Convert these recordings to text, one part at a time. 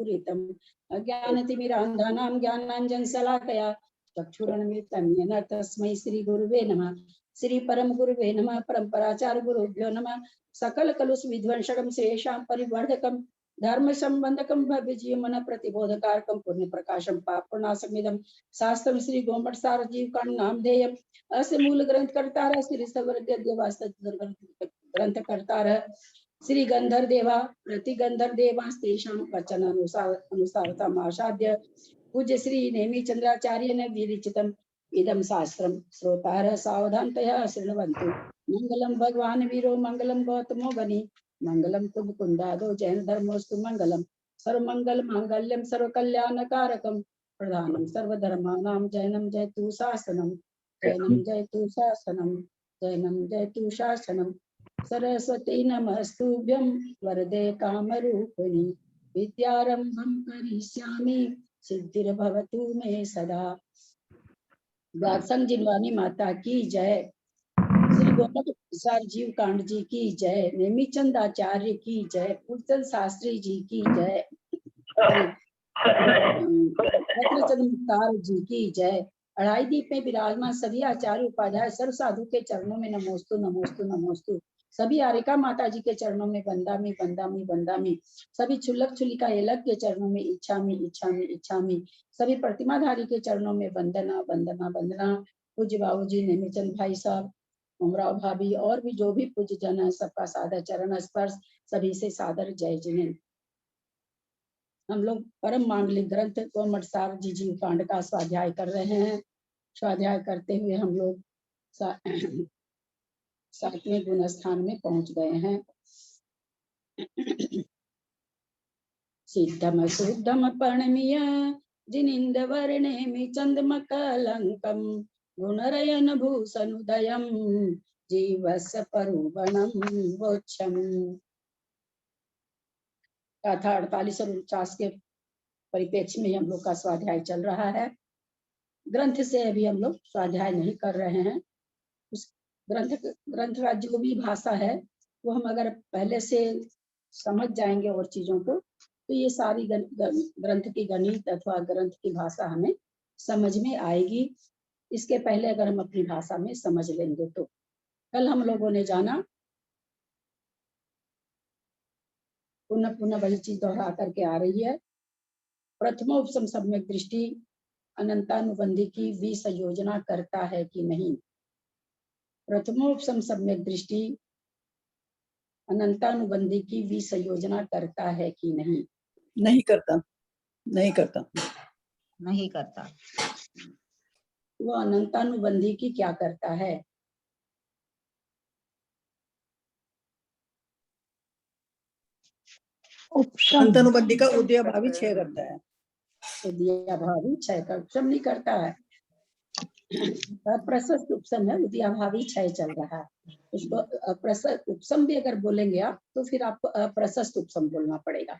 स्फुरितम् अज्ञानतिमिरान्धानां ज्ञानाञ्जनशलाकया चक्षुरुन्मिलितं येन तस्मै श्री गुरुवे नमः। श्री परम गुरुवे नमः। परम्पराचार्य गुरुभ्यो नमः। सकल कलुष विध्वंसकं शेषां परिवर्धकं धर्म संबंधकं भव्य जीवन प्रतिबोधकारकं पुण्य प्रकाशम पाप प्रणाशमिदं शास्त्रम श्री गोमट सार जीव का नाम ध्येयम अस्य मूल ग्रंथ करतार श्री सवर्ग ग्रंथ करतार श्री गंधर देवा प्रति गंधर देवास्तेषां वचन अनुसारतम आसाद्य पूज्य श्री नेमि चंद्राचार्य ने विरचितम इदं शास्त्रम श्रोतारः सावधानतया शृण्वन्तु। मंगलम भगवान वीरो मंगलम गौतमो बनी मंगलम तुभ कुंदादो जैन धर्मोस्तु मंगलम सर्वमंगल मांगल्यम सर्वकल्याणकारकम प्रधानम सर्वधर्माणां जैनम जयतु शासनम जैनम जयतु शासनम जैनम जयतु शासनम। सरस्वती नमस्तुभ्यं वरदे कामरूपिणी विद्यारंभं करिष्यामि सिद्धिर्भवतु मे सदा। व्यासंग जिनवानी माता की जय। श्री गोमट सार जीव कांड जी की जय। नेमिचंद आचार्य की जय। फूलचंद शास्त्री जी की जय। रत्नचंद मुख्तार जी की जय। अढ़ाई दीप में विराजमान सभी आचार्य उपाध्याय सर्व साधु के चरणों में नमोस्तु नमोस्तु नमोस्तु। सभी आरिका माता जी के चरणों में बंदामी बंदामी बंदामी। सभी छुल्लक छुलिका एलक के चरणों में इच्छामी इच्छामी इच्छामी। सभी प्रतिमाधारी के चरणों में वंदना वंदना वंदना। पूज्य बाबू जी नेमिचंद भाई साहब उमराव भाभी और भी जो भी पूज्य जन है सबका सादर चरण स्पर्श सभी से सादर जय जिनेन्द्र। हम लोग परम मांगलिक ग्रंथ गोमट सार जी जीव कांड का स्वाध्याय कर रहे हैं। स्वाध्याय करते हुए हम लोग 7वें गुण स्थान में पहुंच गए हैं। सिद्धम शुद्धम पर्णमीय जिनिंद वर्णेमि चंद्रमकलंकम गुणरयन भूषणुदयम जीवस्य परुवणम वोक्षम। गाथा 48 और 49 के परिप्रेक्ष्य में हम लोग का स्वाध्याय चल रहा है। ग्रंथ से अभी हम लोग स्वाध्याय नहीं कर रहे हैं। उस ग्रंथ का जो भी भाषा है वो हम अगर पहले से समझ जाएंगे और चीजों को तो ये सारी ग्रंथ की गणित अथवा ग्रंथ की भाषा हमें समझ में आएगी। इसके पहले अगर हम अपनी भाषा में समझ लेंगे तो कल हम लोगों ने जाना, पुनः पुनः वही चीज दोहरा करके आ रही है। प्रथमोपसम सम्यक दृष्टि अनंतानुबंधी की विसंयोजना करता है कि नहीं। प्रथमोपसम सम्यक दृष्टि अनंतानुबंधी की विसंयोजना करता है कि नहीं। नहीं करता, नहीं करता, नहीं करता। वो अनंतानुबंधी की क्या करता है? अंतानुबंधी का उदयभावी क्षय करता है। उदयभावी क्षय का उपशम नहीं करता है। अप्रशस्त उपशम है, उदयभावी क्षय चल रहा है। उसको अप्रशस्त उपशम भी अगर बोलेंगे आप तो फिर आपको अप्रशस्त उपशम बोलना पड़ेगा,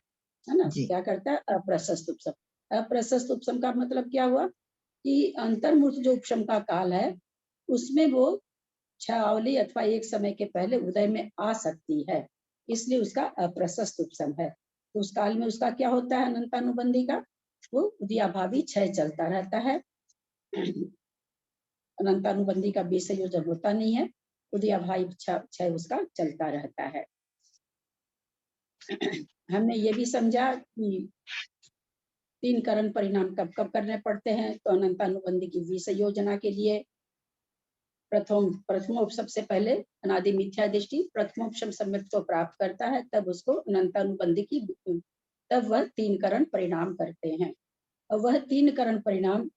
है ना। क्या करता है? अप्रशस्त उपशम। अप्रशस्त उपशम का मतलब क्या हुआ कि अंतर्मुख जो उपशम का काल है उसमें वो छावली अथवा एक समय के पहले उदय में आ सकती है, इसलिए उसका अप्रशस्त उपशम है। तो उस काल में उसका क्या होता है? अनंतानुबंधी का वो उदयाभावी क्षय चलता रहता है। अनंतानुबंधी का विसंयोजन होता नहीं है, उदयाभावी क्षय उसका चलता रहता है। हमने ये भी समझा कि 3 करण परिणाम कब कब करने पड़ते हैं। तो अनंतानुबंधी की विसंयोजना के लिए प्रथमोपसम से पहले अनादि मिथ्या दृष्टि प्रथमोपसम सम्यक को प्राप्त करता है, तब उसको अनंतानुबंधी की तब वह 3 करण परिणाम करते हैं। और वह 3 करण परिणाम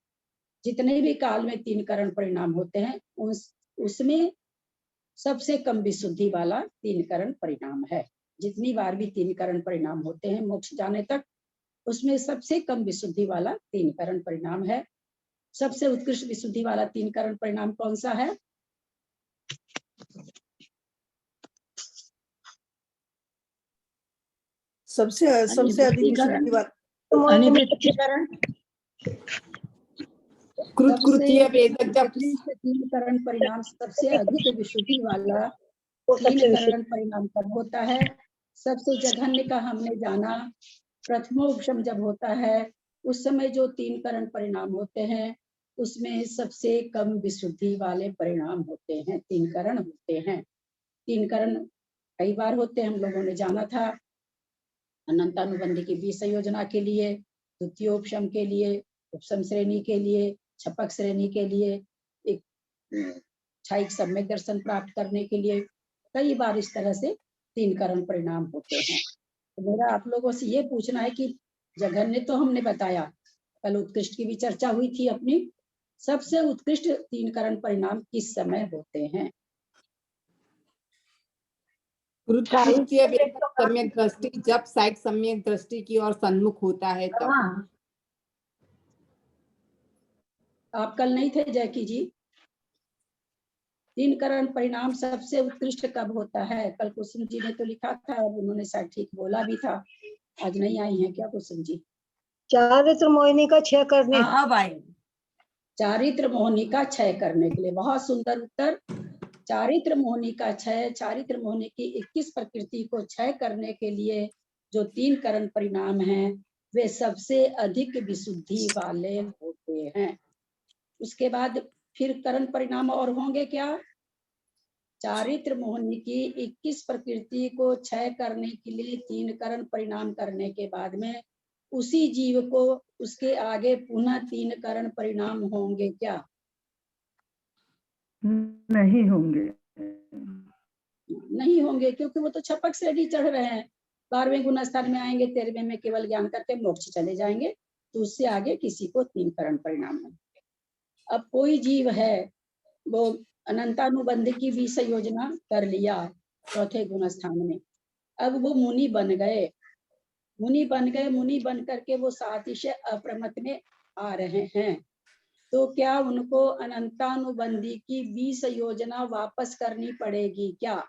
जितने भी काल में 3 करण परिणाम होते हैं उसमें सबसे कम विशुद्धि वाला 3 करण परिणाम है। जितनी बार भी 3 करण परिणाम होते हैं मोक्ष जाने तक, उसमें सबसे कम विशुद्धि वाला 3 करण परिणाम है। सबसे उत्कृष्ट विशुद्धि वाला 3 करण परिणाम कौन सा है? सबसे अधिक विशुद्धि वाला कृत्य वेदज्ञ 3 करण परिणाम सबसे अधिक विशुद्धि वाला 3 करण परिणाम कब होता है? सबसे जघन्य का हमने जाना प्रथमोपशम जब होता है उस समय जो 3 करण परिणाम होते हैं उसमें सबसे कम विशुद्धि वाले परिणाम होते हैं, 3 करण होते हैं। 3 करण कई बार होते हैं, हम लोगों ने जाना था अनंतानुबंधी की विसंयोजना के लिए, द्वितीयोपशम के लिए, उपशम श्रेणी के लिए, छपक श्रेणी के लिए, एक क्षायिक सम्यक दर्शन प्राप्त करने के लिए कई बार इस तरह से 3 करण परिणाम होते हैं। तो मेरा आप लोगों से ये पूछना है कि जघन्य तो हमने बताया, कल उत्कृष्ट की भी चर्चा हुई थी अपनी, सबसे उत्कृष्ट 3 करण परिणाम किस समय होते हैं? तृतीय वेदक सम्यक दृष्टि, जब साइक सम्यक दृष्टि की ओर सन्मुख होता है तब। आप कल नहीं थे जैकी जी? 3 करण परिणाम सबसे उत्कृष्ट कब होता है? कल कुसुम जी ने तो लिखा था और उन्होंने शायद ठीक बोला भी था। आज नहीं आई हैं क्या कुसुम जी? चारित्र मोहिनी का क्षय करने। हाँ, अब आई। चारित्र मोहिनी का क्षय करने के लिए। बहुत सुंदर उत्तर। चारित्र मोहिनी का क्षय, चारित्र मोहिनी की 21 प्रकृति को क्षय करने के लिए जो 3 करण परिणाम हैं वे सबसे अधिक विशुद्धि वाले होते हैं। उसके बाद फिर करण परिणाम और होंगे क्या? चारित्र मोहिनी की 21 प्रकृति को क्षय करने के लिए 3 करण परिणाम करने के बाद में उसी जीव को उसके आगे पुनः 3 करण परिणाम होंगे क्या? नहीं होंगे। नहीं होंगे, क्योंकि वो तो छपक श्रेणी चढ़ रहे हैं। 12वें गुण स्थान में आएंगे, 13वें में केवल ज्ञान करके मोक्ष चले जाएंगे, तो उससे आगे किसी को 3 करण परिणाम नहीं। अब कोई जीव है वो अनंतानुबंध की विसंयोजना कर लिया चौथे गुण स्थान में, अब वो मुनि बन गए, मुनि बन करके वो सातिशय अप्रमत में आ रहे हैं, तो क्या उनको अनंतानुबंधी की विसंयोजना वापस करनी पड़ेगी क्या?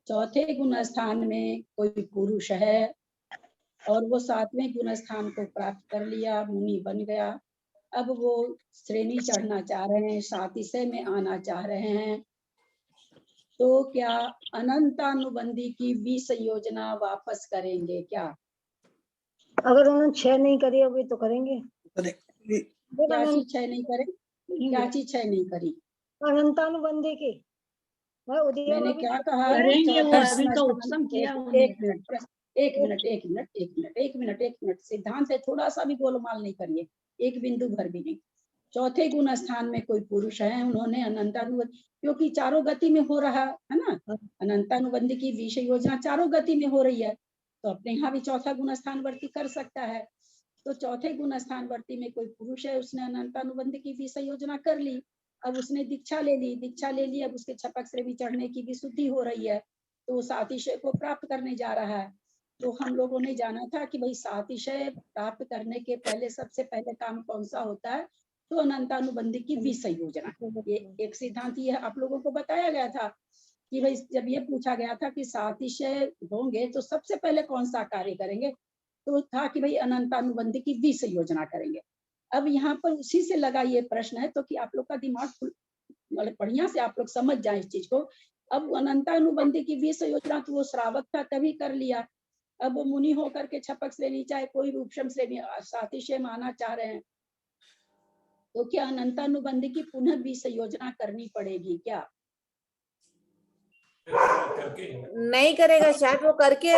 चौथे गुण स्थान में कोई पुरुष है और वो 7वें गुण स्थान को प्राप्त कर लिया, मुनि बन गया, अब वो श्रेणी चढ़ना चाह रहे हैं, सातिशय में आना चाह रहे हैं, तो क्या अनंतानुबंधी की विसंयोजना वापस करेंगे क्या? अगर उन्होंने क्षय नहीं करी अभी तो करेंगे। क्या चीज क्षय नहीं करे? क्या चीज क्षय नहीं करी? अनंतानुबंधी की मैंने क्या कहा? करेंगे, वो चौथा अभी गुण तो स्थान- उपशम किया उन्होंने। एक मिनट, सिद्धांत है, थोड़ा सा भी गोलमाल नहीं करिए, एक बिंदु भर भी नहीं। चौथे गुण स्थान में कोई पुरुष है, उन्होंने अनंतानुबंधी, क्योंकि चारों गति में हो रहा है ना, अनंतानुबंधी की विषय योजना चारों गति में हो रही है, तो अपने यहाँ भी चौथा गुण स्थान वर्ती कर सकता है। तो चौथे गुण स्थान वर्ती में कोई पुरुष है, उसने अनंतानुबंधी की विषय योजना कर ली, अब उसने दीक्षा ले ली, अब उसके छपक श्रेणी चढ़ने की विशुद्धि हो रही है, तो वो सातिशय को प्राप्त करने जा रहा है। तो हम लोगों ने जाना था कि भाई सातिशय प्राप्त करने के पहले सबसे पहले काम कौन सा होता है? तो अनंतानुबंधी की विसंयोजना। ये एक सिद्धांत ये आप लोगों को बताया गया था कि भाई जब ये पूछा गया था कि सातिशय होंगे तो सबसे पहले कौन सा कार्य करेंगे, तो था कि भाई अनंतानुबंधी की विसंयोजना करेंगे। अब यहाँ पर उसी से लगा ये प्रश्न है, तो कि आप लोग का दिमाग मतलब बढ़िया से आप लोग समझ जाए इस चीज को। अब अनंतानुबंधी की विसंयोजना तो वो श्रावक था तभी कर लिया, अब वो मुनि होकर के छपक श्रेणी चाहे कोई भी उपशम श्रेणी सातिशय में आना चाह रहे हैं, तो क्या अनंतानुबंधी की पुनः विसंयोजना करनी पड़ेगी क्या? नहीं करेगा, शायद वो करके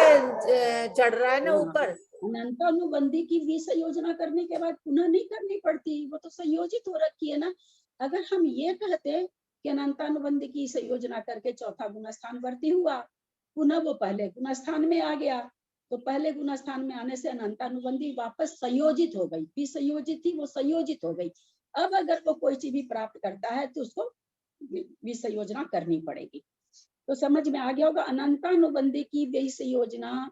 चढ़ रहा है ना ऊपर। अनंतानुबंधी की विसंयोजना करने के बाद पुनः नहीं करनी पड़ती, वो तो संयोजित हो रखी है ना। अगर हम ये कहते कि अनंतानुबंधी की संयोजना करके चौथा गुण स्थान वर्ती हुआ, पुनः वो पहले गुण स्थान में आ गया, तो पहले गुण स्थान में आने से अनंतानुबंधी वापस संयोजित हो गई, विसंयोजित थी वो संयोजित हो गई। अब अगर वो कोई चीज भी प्राप्त करता है तो उसको विसंयोजना करनी पड़ेगी। तो समझ में आ गया होगा, अनंतानुबंधी की विसंयोजना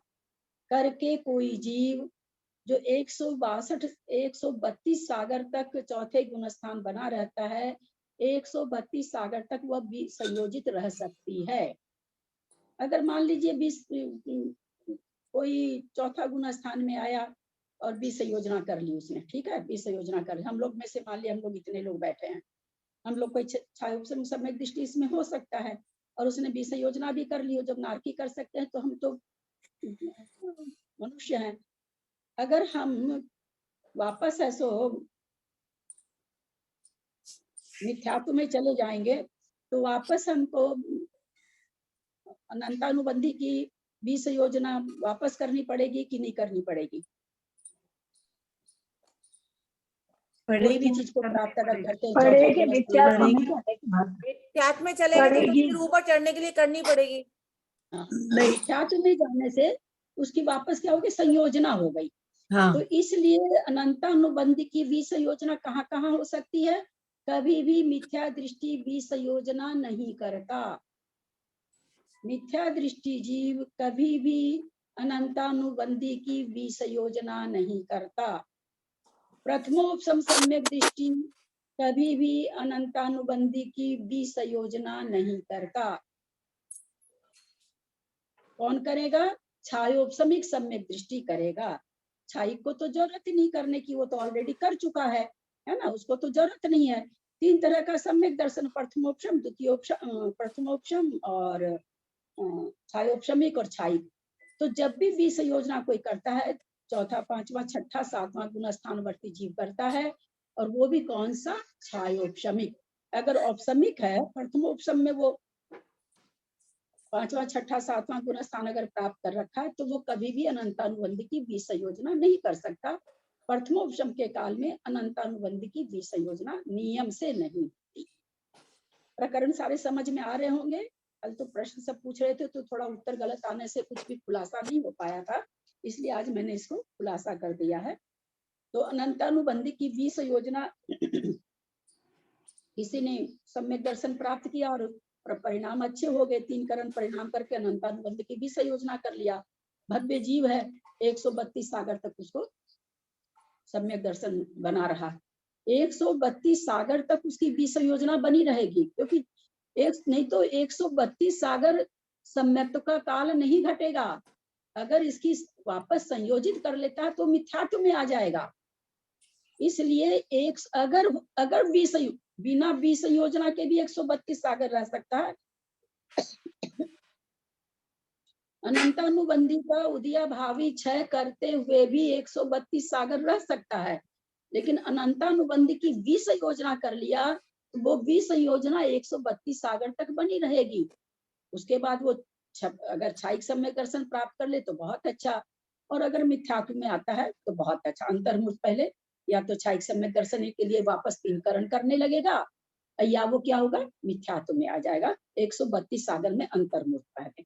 करके कोई जीव जो 132 सागर तक चौथे गुण स्थान बना रहता है, 132 सागर तक वह भी संयोजित रह सकती है। अगर मान लीजिए 20 कोई चौथा गुण स्थान में आया और विसंयोजना कर ली उसने, ठीक है, विसंयोजना कर, हम लोग में से मान लिया हम लोग इतने लोग बैठे हैं, हम लोग कोई छायोपम सम्यक दृष्टि इसमें हो सकता है, और उसने विसंयोजना भी कर ली हो, जब नारकी कर सकते हैं तो हम तो मनुष्य हैं। अगर हम वापस ऐसो मिथ्यात्व में चले जाएंगे तो वापस हमको अनंतानुबंधी की विसंयोजना वापस करनी पड़ेगी कि नहीं करनी पड़ेगी? कोई भी चीज को प्राप्त अगर करते हैं पढ़ेगी, चौथा मिथ्यात्व गुण, में जाने के बाद मिथ्यात्व में चलेगी तो पड़ेगी। फिर ऊपर चढ़ने के लिए करनी पड़ेगी। नहीं। मिथ्यात्व में जाने से उसकी वापस क्या होगी? संयोजना हो गई। हाँ तो इसलिए अनंतानुबंधी की विसंयोजना कहाँ कहाँ हो सकती है? कभी भी मिथ्या दृष्टि विसंयोजना नहीं करता। मिथ्या दृष्टि जीव कभी भी अनंतानुबंधी की विसंयोजना नहीं करता। प्रथमोपम सम्यक दृष्टि कभी भी अनंतानुबंधी की विसंयोजना नहीं करता। कौन करेगा? छायोपमिक सम्यक दृष्टि करेगा। छाई को तो जरूरत ही नहीं करने की, वो तो ऑलरेडी कर चुका है ना, उसको तो जरूरत नहीं है। 3 तरह का सम्यक दर्शन, प्रथमोपम, द्वितीयोपम, प्रथमोपम और छायोपमिक और छाई। तो जब भी विसंयोजना कोई करता है, चौथा, पांचवा, छठा, सातवां गुण स्थानवर्ती जीव करता है, और वो भी कौन सा? छायोपमिक। अगर औपसमिक है, प्रथमोपम में वो पांचवा, छठा, सातवां गुण स्थान अगर प्राप्त कर रखा है तो वो कभी भी अनंतानुबंधी की विसंयोजना नहीं कर सकता। प्रथमोपम के काल में अनंतानुबंधी की विसंयोजना नियम से नहीं होती। प्रकरण सारे समझ में आ रहे होंगे। कल तो प्रश्न सब पूछ रहे थे तो थोड़ा उत्तर गलत आने से कुछ भी खुलासा नहीं हो पाया था, इसलिए आज मैंने इसको खुलासा कर दिया है। तो अनंतानुबंधी की विसंयोजना किसी ने सम्यक दर्शन प्राप्त किया और परिणाम अच्छे हो गए, 3 करण परिणाम करके अनंतानुबंध की भी संयोजना कर लिया। भव्य जीव है, 132 सागर तक उसको सम्यक दर्शन बना रहा। 132 सागर तक उसकी विसंयोजना बनी रहेगी, क्योंकि एक नहीं तो 132 सागर सम्यक का काल नहीं घटेगा। अगर इसकी वापस संयोजित कर लेता है तो मिथ्यात्व में आ जाएगा। इसलिए एक अगर बिना विसंयोजना के भी 132 सागर रह सकता है। अनंतानुबंधी का उदया भावी क्षय करते हुए भी 132 सागर रह सकता है, लेकिन अनंतानुबंधी की विसंयोजना कर लिया तो वो विसंयोजना 132 सागर तक बनी रहेगी। उसके बाद वो अगर क्षायिक सम्यक दर्शन प्राप्त कर ले तो बहुत अच्छा, और अगर मिथ्यात्व में आता है तो बहुत अच्छा। अंतर्मुख पहले या तो क्षायिक सम्यक दर्शन के लिए वापस 3 करण करने लगेगा, या वो क्या होगा? मिथ्यात्व में आ जाएगा 132 सागर में अंतर्मुख पहले।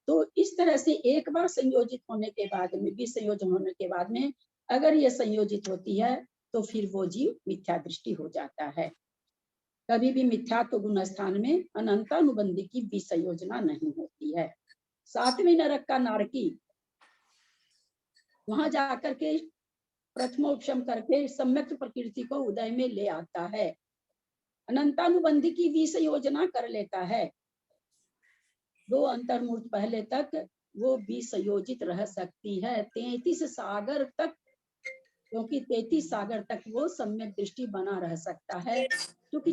तो इस तरह से एक बार संयोजित होने के बाद में, विसंयोजन होने के बाद में अगर ये संयोजित होती है तो फिर वो जीव मिथ्या दृष्टि हो जाता है। कभी भी मिथ्यात्व गुण स्थान में अनंतानुबंधी की विसंयोजना नहीं होती है। 7वें नरक का नारकी वहां जाकर के प्रथमोपम करके सम्यक प्रकृति को उदय में ले आता है, अनंतानुबंधी की विसंयोजना कर लेता है। 2 अंतर्मूर्त पहले तक वो विसंयोजित रह सकती है, 33 सागर तक, क्योंकि 33 सागर तक वो सम्यक दृष्टि बना रह सकता है। क्योंकि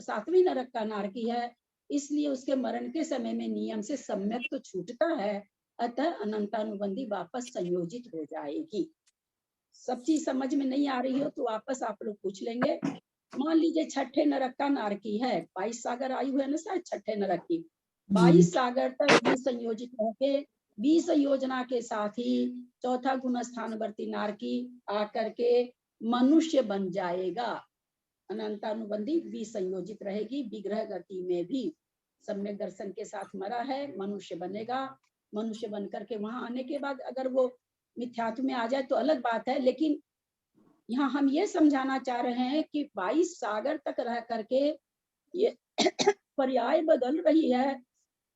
7वीं नरक का नारकी है, इसलिए उसके मरण के समय में नियम से सम्यक तो छूटता है, अतः अनंतानुबंधी वापस संयोजित हो जाएगी। सब चीज समझ में नहीं आ रही हो तो वापस आप लोग पूछ लेंगे। मान लीजिए 6ठे नरक का नारकी है, 22 सागर आयु है ना शायद 6ठे नरक की, 22 सागर तक विसंयोजित होके विसंयोजना के साथ ही चौथा गुण स्थानवर्ती नारकी आकर के मनुष्य बन जाएगा। अनंतानुबंधी विसंयोजित रहेगी, विग्रह गति में भी सम्यक दर्शन के साथ मरा है, मनुष्य बनेगा। मनुष्य बन करके वहां आने के बाद अगर वो मिथ्यात्व में आ जाए तो अलग बात है, लेकिन यहाँ हम ये समझाना चाह रहे हैं कि 22 सागर तक रह करके ये पर्याय बदल रही है,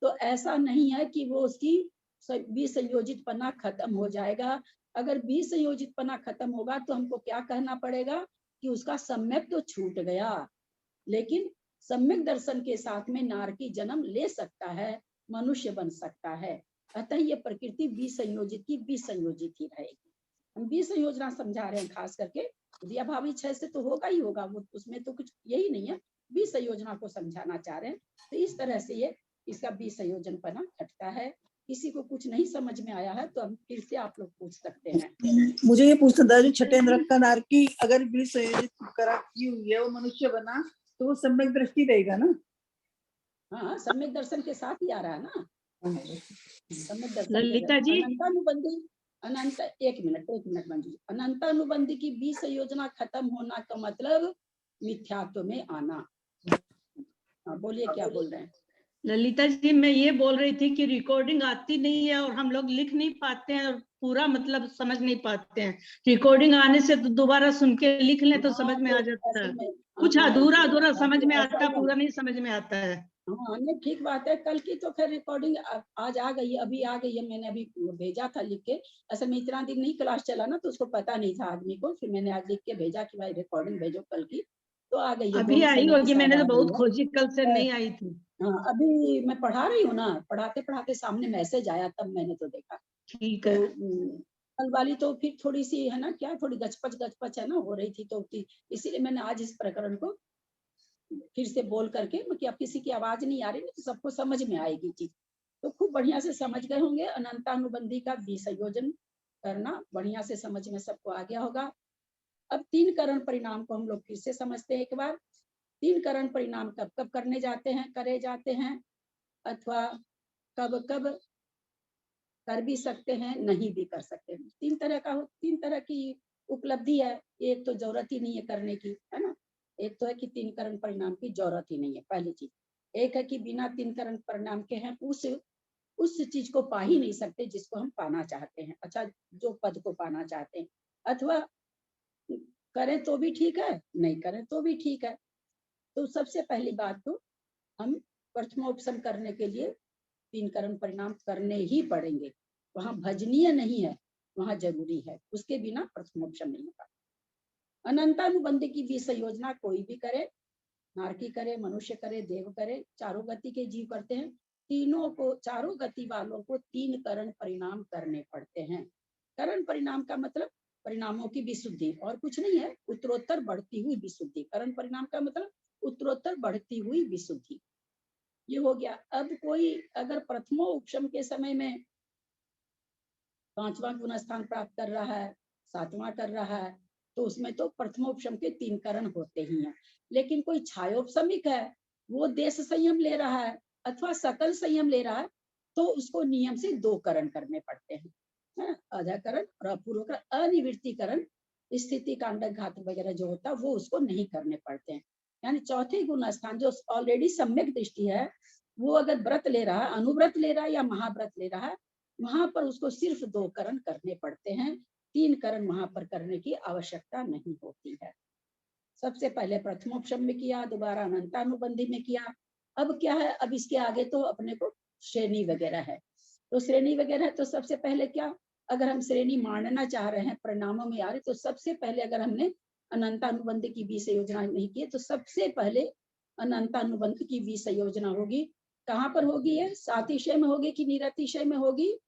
तो ऐसा नहीं है कि वो उसकी विसंयोजित पना खत्म हो जाएगा। अगर विसंयोजित पना खत्म होगा तो हमको क्या कहना पड़ेगा कि उसका सम्यक तो छूट गया, लेकिन सम्यक दर्शन के साथ में नारकी जन्म ले सकता है, मनुष्य बन सकता है। अतः ये प्रकृति विसंयोजित की विसंयोजित ही रहेगी। हम विसंयोजना समझा रहे हैं खास करके उदयभावी क्षय से तो होगा ही होगा, वो उसमें तो कुछ यही नहीं है, विसंयोजना को समझाना चाह रहे हैं। तो इस तरह से ये इसका विसंयोजनपना घटता है। किसी को कुछ नहीं समझ में आया है तो हम फिर से आप लोग पूछ सकते हैं। मुझे ये पूछना था, जो छठे नरक का नार की अगर विसंयोजित करा की हुई है, वो मनुष्य बना, तो वो सम्यक दृष्टि रहेगा ना? हाँ, सम्यक दर्शन के साथ ही आ रहा है ना, सम्यक दर्शन के ललिता जी। अनंतानुबंधी, एक मिनट मंजू जी, अनंतानुबंधी की विसंयोजना खत्म होना का मतलब मिथ्यात्व में आना। हाँ, बोलिए क्या बोल रहे हैं? ललिता जी, मैं ये बोल रही थी कि रिकॉर्डिंग आती नहीं है और हम लोग लिख नहीं पाते हैं और पूरा मतलब समझ नहीं पाते हैं। रिकॉर्डिंग आने से तो दोबारा सुन के लिख लें तो समझ में आ जाता है, कुछ अधूरा अधूरा समझ में आता है, पूरा नहीं समझ में आता है। हाँ, नहीं ठीक बात है। कल की तो खैर रिकॉर्डिंग आज आ गई, अभी आ गई है, मैंने अभी भेजा था लिख के। असल में इतना दिन नहीं क्लास चला ना, तो उसको पता नहीं था आदमी को, फिर मैंने आज लिख के भेजा कि भाई रिकॉर्डिंग भेजो कल की, तो आ गई है। अभी आई समय के होगी, साथ मैंने तो आ गई बहुत है। खोजी, कल से नहीं आई थी। हाँ, अभी मैं पढ़ा रही हूँ ना, पढ़ाते पढ़ाते सामने मैसेज आया, तब मैंने तो देखा। ठीक तो है। कल वाली तो फिर थोड़ी सी है ना, क्या थोड़ी गचपच है ना हो रही थी, तो इसीलिए मैंने आज इस प्रकरण को फिर से बोल करके, कि अब किसी की आवाज नहीं आ रही तो सबको समझ में आएगी चीज, तो खूब बढ़िया से समझ गए होंगे। अनंतानुबंधी का विसंयोजन करना बढ़िया से समझ में सबको आ गया होगा। अब तीन करण परिणाम को हम लोग फिर से समझते हैं एक बार। तीन करण परिणाम कब कब करने जाते हैं, करे जाते हैं, अथवा कब कब कर भी सकते हैं, नहीं भी कर सकते हैं। तीन तरह की उपलब्धि है। एक तो जरूरत ही नहीं है करने की, है ना। एक तो है कि तीन करण परिणाम की जरूरत ही नहीं है, पहली चीज। एक है कि बिना तीन करण परिणाम के हैं उस चीज को पा ही नहीं सकते जिसको हम पाना चाहते हैं, अच्छा, जो पद को पाना चाहते हैं। अथवा करें तो भी ठीक है, नहीं करें तो भी ठीक है। तो सबसे पहली बात तो हम प्रथमोपसम करने के लिए तीन करण परिणाम करने ही पड़ेंगे। वहां भजनीय नहीं है, वहां जरूरी है, उसके बिना प्रथमोपसम नहीं होगा। अनंतानुबंधी की विसंयोजना कोई भी करे, नारकी करे, मनुष्य करे, देव करे, चारों गति के जीव करते हैं। चारों गति वालों को तीन करण परिणाम करने पड़ते हैं। करण परिणाम का मतलब परिणामों की विशुद्धि, और कुछ नहीं है, उत्तरोत्तर बढ़ती हुई विशुद्धि। करण परिणाम का मतलब उत्तरोत्तर बढ़ती हुई विशुद्धि, ये हो गया। अब कोई अगर प्रथमो उपशम के समय में 5वां गुण स्थान प्राप्त कर रहा है, 7वां कर रहा है, तो उसमें तो प्रथमोपशम के तीन करण होते ही हैं। लेकिन कोई छायोपशमिक है, वो देश संयम ले रहा है अथवा सकल संयम ले रहा है, तो उसको नियम से 2 करण करने पड़ते हैं, है ना। अधाकरण और अपूर्वकरण, अनिवृत्तिकरण, स्थिति कांडक घात वगैरह जो होता है वो उसको नहीं करने पड़ते हैं। यानी चौथे गुण स्थान जो ऑलरेडी सम्यक दृष्टि है, वो अगर व्रत ले रहा है, अनुव्रत ले रहा है या महाव्रत ले रहा है, वहां पर उसको सिर्फ 2 करण करने पड़ते हैं, 3 करण वहां पर करने की आवश्यकता नहीं होती है। सबसे पहले प्रथमोपशम में किया, दोबारा अनंतानुबंधी में किया। अब क्या है, अब इसके आगे तो अपने को श्रेणी वगैरह है, तो श्रेणी वगैरह तो सबसे पहले क्या, अगर हम श्रेणी मानना चाह रहे हैं परिणामों में आ रहे, तो सबसे पहले अगर हमने अनंतानुबंध की विसंयोजना नहीं की तो सबसे पहले अनंतानुबंध की विसंयोजना होगी। कहाँ पर होगी, है सातिशय में होगी कि निरतिशय में होगी?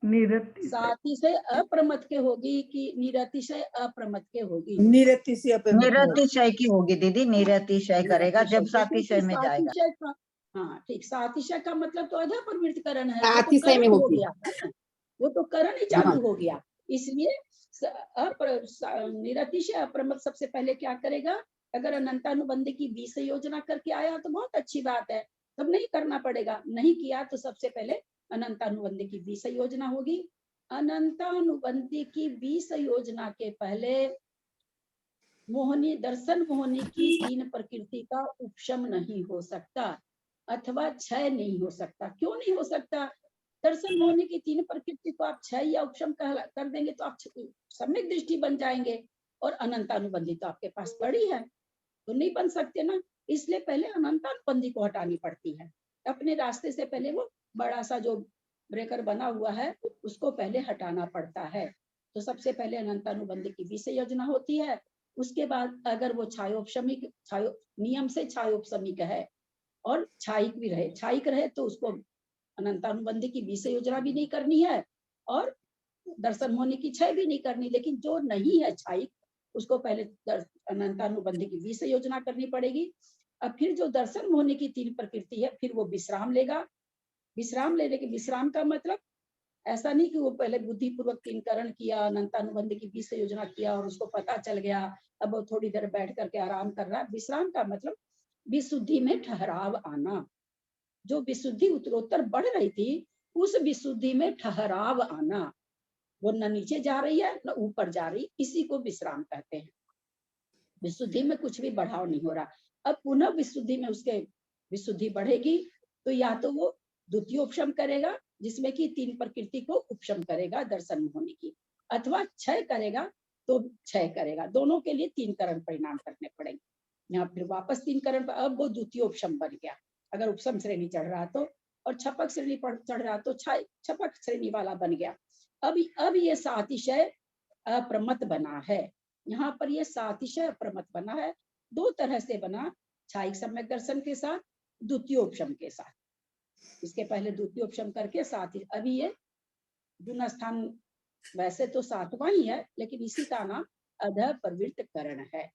सातिशय अप्रमत के होगी कि निरतिशय अप्रमत के होगी? निरतिशय की होगी दीदी, निरतिशय करेगा जब सातिशय में जाएगा। हाँ ठीक, सातिशय का मतलब तो अधा प्रवृत्तिकरण है, सातिशय में हो होगी। गया है ना, वो तो करण ही चालू हो गया। इसलिए निरतिशय अप्रमत सबसे पहले क्या करेगा, अगर अनंतानुबंध की विसंयोजना करके आया तो बहुत अच्छी बात है, तब नहीं करना पड़ेगा। नहीं किया तो सबसे पहले अनंतानुबंध की विसंयोजना होगी। अनंतानुबंधी की विसंयोजना के पहले दर्शन मोहनी की 3 प्रकृति का उपशम नहीं हो सकता अथवा क्षय नहीं हो सकता। क्यों नहीं हो सकता? दर्शन मोहनी की 3 प्रकृति को आप क्षय या उपशम कर देंगे तो आप सम्यक दृष्टि बन जाएंगे, और अनंतानुबंधी तो आपके पास पड़ी है, तो नहीं बन सकते ना। इसलिए पहले अनंतानुबंधी को हटानी पड़ती है, अपने रास्ते से पहले वो बड़ा सा जो ब्रेकर बना हुआ है उसको पहले हटाना पड़ता है। तो सबसे पहले अनंतानुबंधी की विसंयोजना होती है। उसके बाद अगर वो नियम से छायोपशमिक है और छायिक रहे तो उसको अनंतानुबंधी की विसंयोजना भी नहीं करनी है और दर्शन होने की क्षय भी नहीं करनी। लेकिन जो नहीं है छायिक, उसको पहले अनंतानुबंधी की 20 योजना करनी पड़ेगी। अब फिर जो दर्शन होने की 3 प्रकृति है, फिर वो विश्राम लेगा। विश्राम लेने के विश्राम का मतलब ऐसा नहीं कि वो पहले बुद्धिपूर्वक 3 करण किया, अनंतानुबंधी की 20 योजना किया और उसको पता चल गया, अब वो थोड़ी देर बैठ करके आराम कर रहा है। विश्राम का मतलब विशुद्धि में ठहराव आना। जो विशुद्धि उत्तरोत्तर बढ़ रही थी, उस विशुद्धि में ठहराव आना। वो न नीचे जा रही है न ऊपर जा रही, इसी को विश्राम कहते हैं। विशुद्धि में कुछ भी बढ़ाव नहीं हो रहा। अब पुनः विशुद्धि में उसके विशुद्धि बढ़ेगी तो या तो वो द्वितीय उपशम करेगा, जिसमें कि 3 प्रकृति को उपशम करेगा दर्शन होने की, अथवा क्षय करेगा तो क्षय करेगा। दोनों के लिए 3 करण परिणाम करने पड़ेंगे। यहाँ फिर वापस 3 करण, अब वो द्वितीय उपशम बन गया अगर उपशम श्रेणी चढ़ रहा तो, और छपक श्रेणी पर चढ़ रहा तो छपक श्रेणी वाला बन गया। अब ये सातिशय अप्रमत बना है। यहाँ पर ये सातिशय अप्रमत बना है, 2 तरह से बना, छायिक सम्यक दर्शन के साथ, द्वितीय उपशम के साथ। इसके पहले द्वितीय उपशम करके साथ ही, अभी ये गुण स्थान वैसे तो 7वां ही है, लेकिन इसी का नाम अध प्रवृत्त करण है।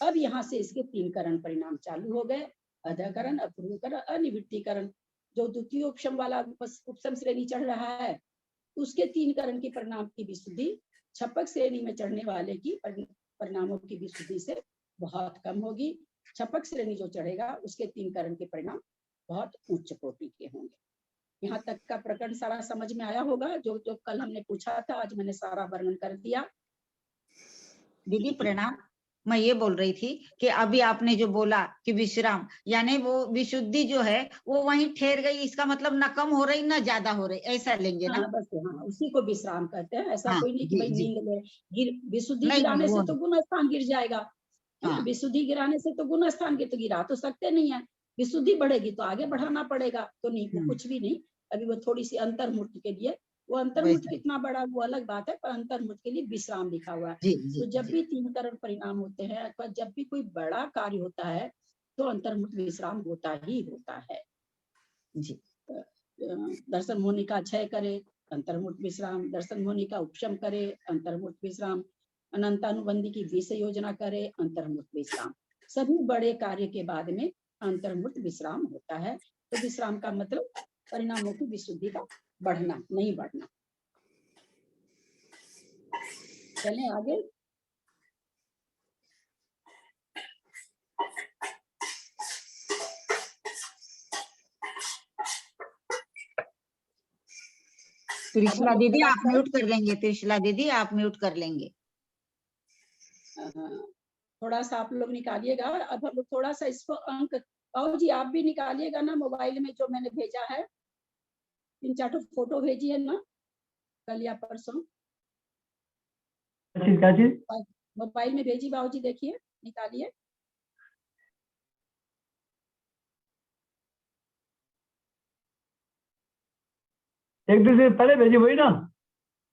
अब यहाँ से इसके 3 करण परिणाम चालू हो गए, अधकरण, अपूर्वकरण, अनिवृत्तिकरण। जो द्वितीय उपशम वाला उपशम श्रेणी चढ़ रहा है, उसके 3 करण की परिणाम की विशुद्धि छपक श्रेणी में चढ़ने वाले की परिणामों की विशुद्धि से बहुत कम होगी। छपक श्रेणी जो चढ़ेगा उसके 3 करण के परिणाम बहुत उच्च कोटि के होंगे। यहाँ तक का प्रकरण सारा समझ में आया होगा। जो जो कल हमने पूछा था, आज मैंने सारा वर्णन कर दिया। दीदी प्रणाम। मैं ये बोल रही थी कि अभी आपने जो बोला कि विश्राम, यानी वो विशुद्धि जो है वो वहीं ठहर गई, इसका मतलब ना कम हो रही ना ज्यादा हो रही, ऐसा लेंगे ना? हाँ, बस हाँ, उसी को विश्राम कहते हैं। ऐसा हाँ, कोई नहीं कि जी भाई जी, नींद ले, विशुद्धि नहीं गिराने वो से तो गुण स्थान गिर जाएगा, है ना। हाँ, विशुद्धि गिराने से तो गुण स्थान के तो गिरा तो सकते नहीं है। विशुद्धि बढ़ेगी तो आगे बढ़ाना पड़ेगा, तो नहीं, वो कुछ भी नहीं। अभी वो थोड़ी सी अंतर्मुठ के लिए, वो अंतर्मुठ वैसा, कितना बड़ा वो अलग बात है, पर अंतर्मुठ के लिए विश्राम लिखा हुआ है। जी जी तो जब जी भी 3 करण परिणाम होते हैं अथवा जब भी कोई बड़ा कार्य होता है, तो अंतर्मुठ विश्राम होता ही होता है। जी, दर्शन होने का क्षय करे, अंतर्मुठ विश्राम। दर्शन होने का उपशम करे, अंतर्मुठ विश्राम। अनंतानुबंधी की 20 योजना करे, अंतर्मुठ विश्राम। सभी बड़े कार्य के बाद में अंतर्मुठ विश्राम होता है। तो विश्राम का मतलब परिणामों की विशुद्धि का बढ़ना, नहीं बढ़ना। चलें आगे। अब हम त्रिशला लोग दीदी थोड़ा आप सा म्यूट कर लेंगे, त्रिशला दीदी आप म्यूट कर लेंगे। थोड़ा सा आप लोग निकालिएगा। अब हम लोग थोड़ा सा इसको अंक, बाबू जी आप भी निकालिएगा ना मोबाइल में, जो मैंने भेजा है 3-4 फोटो भेजी है ना कल या परसों, क्या चीज? मोबाइल में भेजी। बाबू जी देखिए, निकालिए। एक दिन से पहले भेजी वही ना,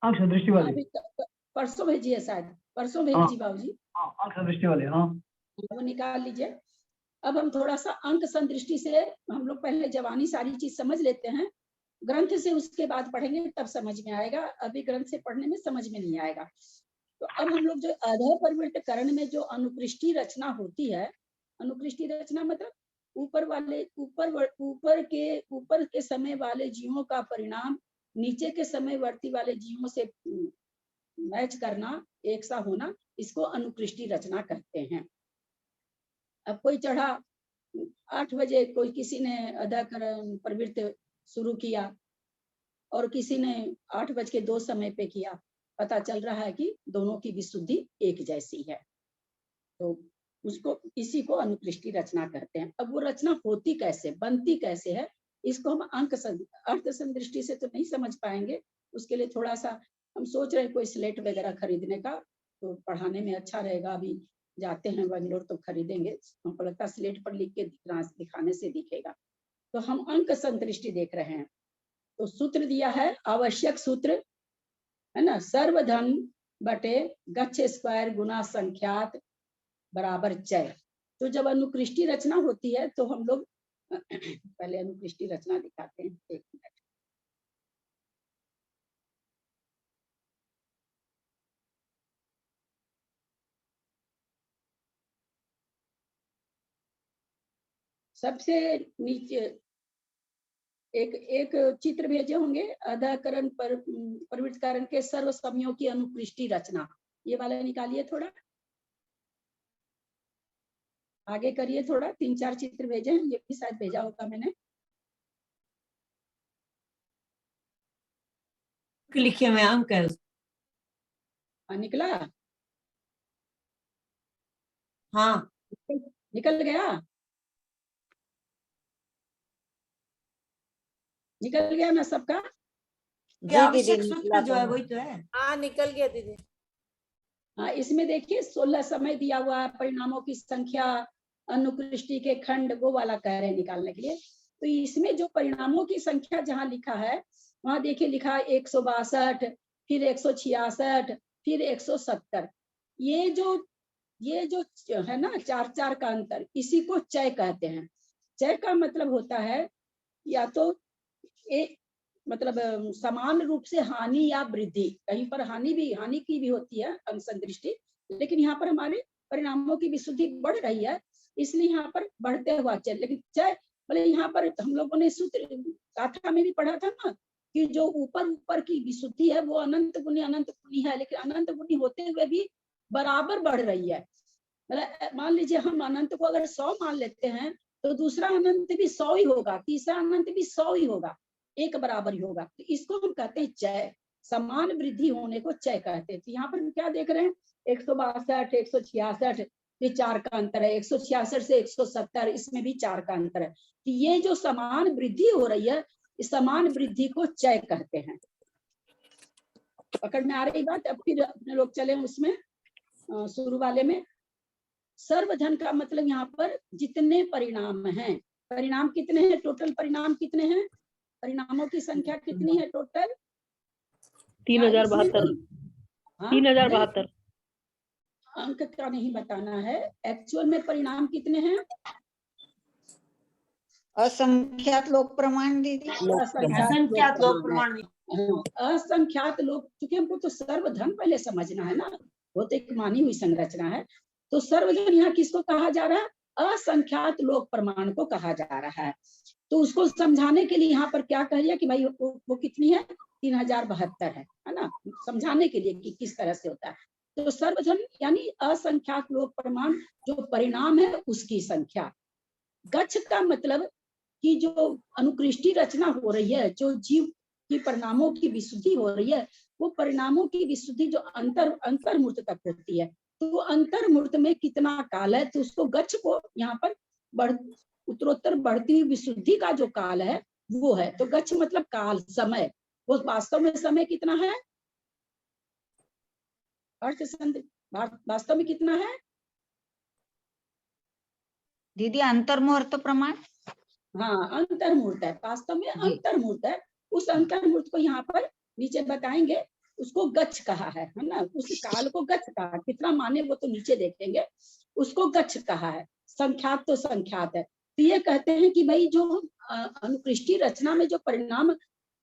आंख दृष्टि हाँ, वाली? अभी परसों भेजी है, शायद परसों हाँ भेजी बाबू जी। हाँ, आंख दृष्टि वाली, हाँ। वो निकाल लीजिए। अब हम थोड़ा सा अंक संदृष्टि से, हम लोग पहले जवानी सारी चीज समझ लेते हैं, ग्रंथ से उसके बाद पढ़ेंगे तब समझ में आएगा। अभी ग्रंथ से पढ़ने में समझ में नहीं आएगा। तो अब हम लोग जो अधः परिवृत्त करण में जो अनुकृष्टि रचना होती है, अनुकृष्टि रचना मतलब ऊपर के समय वाले जीवों का परिणाम नीचे के समय वर्ती वाले जीवों से मैच करना, एक सा होना, इसको अनुकृष्टि रचना कहते हैं। अब कोई चढ़ा 8 बजे, कोई किसी ने अधः प्रवृत्त शुरू किया और किसी ने 8:02 समय पे किया, पता चल रहा है कि दोनों की विशुद्धि एक जैसी है। तो उसको, इसी को अनुकृष्टि रचना कहते हैं। अब वो रचना होती कैसे, बनती कैसे है, इसको हम अर्थ संदृष्टि से तो नहीं समझ पाएंगे। उसके लिए थोड़ा सा हम सोच रहे हैं कोई स्लेट वगैरह खरीदने का, तो पढ़ाने में अच्छा रहेगा। अभी जाते हैं बेंगलोर तो खरीदेंगे, हमको लगता है स्लेट पर लिख के दिखाने से दिखेगा। तो हम अंक संदृष्टि देख रहे हैं। तो सूत्र दिया है, आवश्यक सूत्र है ना, सर्वधन बटे गच्छ स्क्वायर गुना संख्यात बराबर चय। तो जब अनुकृष्टि रचना होती है तो हम लोग पहले अनुकृष्टि रचना दिखाते हैं, 1 मिनट। सबसे नीचे एक एक चित्र भेजे होंगे, अधाकरण पर प्रवृत्त कारण के सर्व समयों की अनुकृष्टि रचना, ये वाला निकालिए, थोड़ा आगे करिए, थोड़ा 3-4 चित्र भेजे हैं, ये भी शायद भेजा होगा मैंने। लिखे में अंक है। निकला? हाँ निकल गया, निकल गया ना सबका? क्या आवश्यक सूत्र जो है वही तो है। हाँ निकल गया दीदी। हाँ, इसमें देखिए 16 समय दिया हुआ है, परिणामों की संख्या, अनुकृष्टि के खंड, वो वाला कह रहे हैं निकालने के लिए। तो इसमें जो परिणामों की संख्या जहाँ लिखा है, वहां देखिए लिखा है 162, फिर 166, फिर 170। ये जो है ना 4-4 का अंतर, इसी को चय कहते हैं। चय का मतलब होता है या तो एक मतलब समान रूप से हानि या वृद्धि, कहीं पर हानि की भी होती है अंशदृष्टि, लेकिन यहाँ पर हमारे परिणामों की विशुद्धि बढ़ रही है, इसलिए यहाँ पर बढ़ते हुआ चय। लेकिन चय बोले यहाँ पर हम लोगों ने सूत्र गाथा में भी पढ़ा था ना कि जो ऊपर की विशुद्धि है वो अनंत गुनी है, लेकिन अनंत गुनी होते हुए भी बराबर बढ़ रही है। मतलब मान लीजिए हम अनंत को अगर 100 मान लेते हैं तो दूसरा अनंत भी 100 ही होगा, तीसरा अनंत भी 100 ही होगा, एक बराबर ही होगा। तो इसको हम कहते हैं चय, समान वृद्धि होने को चय कहते हैं। तो यहाँ पर हम क्या देख रहे हैं, 162, 166, ये 4 का अंतर है, 166 से 170, इसमें भी 4 का अंतर है। तो ये जो समान वृद्धि हो रही है, इस समान वृद्धि को चय कहते हैं। पकड़ में आ रही बात? अब फिर अपने लोग चले उसमें शुरू वाले में। सर्वधन का मतलब यहाँ पर जितने परिणाम हैं, परिणाम कितने हैं, टोटल परिणाम कितने हैं, परिणामों की संख्या कितनी है टोटल? 3072। 3072 अंक का नहीं बताना है, एक्चुअल में परिणाम कितने हैं? असंख्यात लोक प्रमाण दीदी, असंख्यात लोक प्रमाण। असंख्यात लोग, क्योंकि हमको तो सर्वधन पहले समझना है ना, वो तो एक मानी हुई संरचना है। तो सर्वधन यहाँ किसको कहा जा रहा है? असंख्यात लोक प्रमाण को कहा जा रहा है। तो उसको समझाने के लिए यहाँ पर क्या कह दिया कि भाई वो कितनी है, 3072 है ना, समझाने के लिए कि किस तरह से होता है। तो सर्वधन यानी असंख्यात लोक प्रमाण, जो परिणाम है उसकी संख्या। गच्छ का मतलब कि जो अनुकृष्टि रचना हो रही है, जो जीव की परिणामों की विशुद्धि हो रही है, वो परिणामों की विशुद्धि जो अंतर्मूर्त तक होती है, तो अंतर्मूर्त में कितना काल है, तो उसको गच्छ को यहाँ पर उत्तरोत्तर बढ़ती हुई विशुद्धि का जो काल है वो है। तो गच्छ मतलब काल, समय, वो वास्तव में समय कितना है, वास्तव में कितना है दीदी? अंतर्मुहूर्त प्रमाण। हाँ, अंतर्मूर्त है, वास्तव में अंतर्मूर्त है। उस अंतर्मूर्त को यहाँ पर नीचे बताएंगे, उसको गच्छ कहा है ना, उस काल को गच्छ कहा। कितना माने वो तो नीचे देखेंगे, उसको गच्छ कहा है। संख्यात तो संख्यात है। तो ये कहते हैं कि भाई जो अनुकृष्टि रचना में जो परिणाम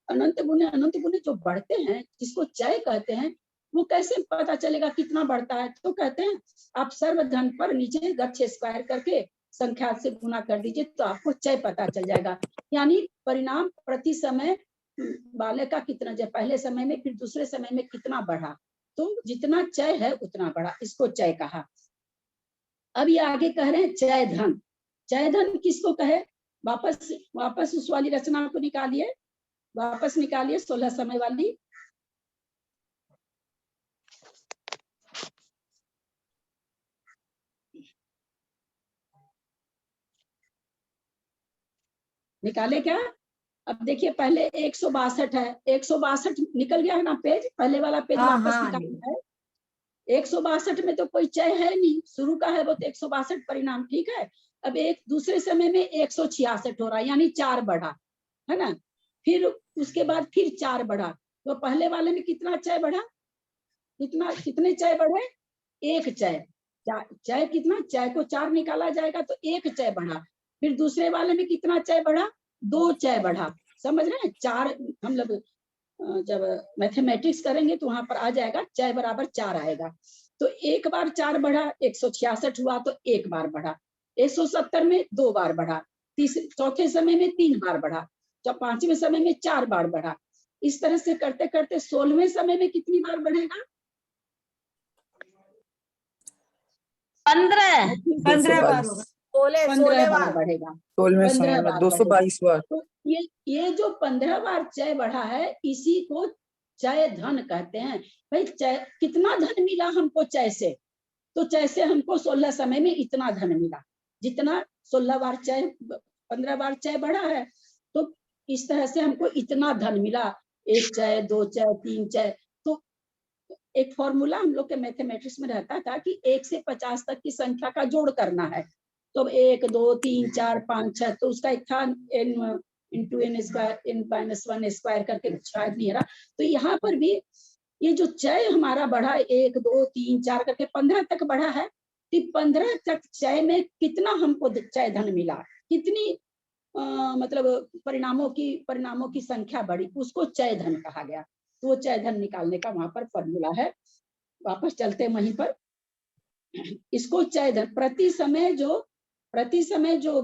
अनंत गुने जो बढ़ते हैं, जिसको चय कहते हैं, वो कैसे पता चलेगा कितना बढ़ता है? तो कहते हैं आप सर्वधन पर नीचे गच्छ स्क्वायर करके संख्यात से गुना कर दीजिए, तो आपको चय पता चल जाएगा। यानी परिणाम प्रति समय बालक का कितना, जब पहले समय में फिर दूसरे समय में कितना बढ़ा, तो जितना चय है उतना बढ़ा, इसको चय कहा। अब ये आगे कह रहे हैं चय धन। चय धन किसको कहे? वापस उस वाली रचना को निकालिए, वापस निकालिए 16 समय वाली। निकाले क्या? अब देखिए पहले 162 है, 162 निकल गया है ना पेज, पहले वाला पेज वापस निकालना है। 162 में तो कोई चय है नहीं, शुरू का है वो, तो 162 परिणाम, ठीक है। अब एक दूसरे समय में 166 हो रहा है, यानी 4 बढ़ा है ना, फिर उसके बाद फिर 4 बढ़ा, तो पहले वाले में कितना चय बढ़ा, कितने चय बढ़े? 1 चय। चय कितना, चय को 4 निकाला जाएगा तो 1 चय बढ़ा। फिर दूसरे वाले में कितना चय बढ़ा? 2 चय बढ़ा। समझ रहे हैं? 4 हम लोग जब मैथमेटिक्स करेंगे तो वहां पर आ जाएगा चय बराबर 4 आएगा। तो एक बार 4 बढ़ा, 166 हुआ तो 1 बार बढ़ा, 170 में 2 बार बढ़ा, चौथे समय में 3 बार बढ़ा, जब 5वें समय में 4 बार बढ़ा। इस तरह से करते करते 16वें समय में कितनी बार बढ़ेगा? 15 बार होगा। 15 बार बढ़ेगा। 16वें 15 समय में बार 222 बार। तो ये जो 15 बार चय बढ़ा है, इसी को चय धन कहते हैं। भाई चय कितना धन मिला हमको चय से? तो चय से हमको 16 समय में इतना धन मिला, जितना 16 बार चय 15 बार चय बढ़ा है, तो इस तरह से हमको इतना धन मिला। 1 चय, 2 चय, 3 चय। तो एक फॉर्मूला हम लोग के मैथमेटिक्स में रहता था कि 1 से 50 तक की संख्या का जोड़ करना है। तो 1, 2, 3, 4, 5, 6, तो उसका एक था n into n square, n-1 square करके, शायद नहीं रहा। तो यहाँ पर भी ये जो चय हमारा बढ़ा 1, 2, 3, 4 करके 15 तक बढ़ा है, तो 15 तक चय में कितना हमको चय धन मिला, कितनी मतलब परिणामों की संख्या बढ़ी, उसको चय धन कहा गया। तो वो चय धन निकालने का वहां पर फॉर्मूला है। वापस चलते हैं वहीं पर। इसको चय धन प्रति समय जो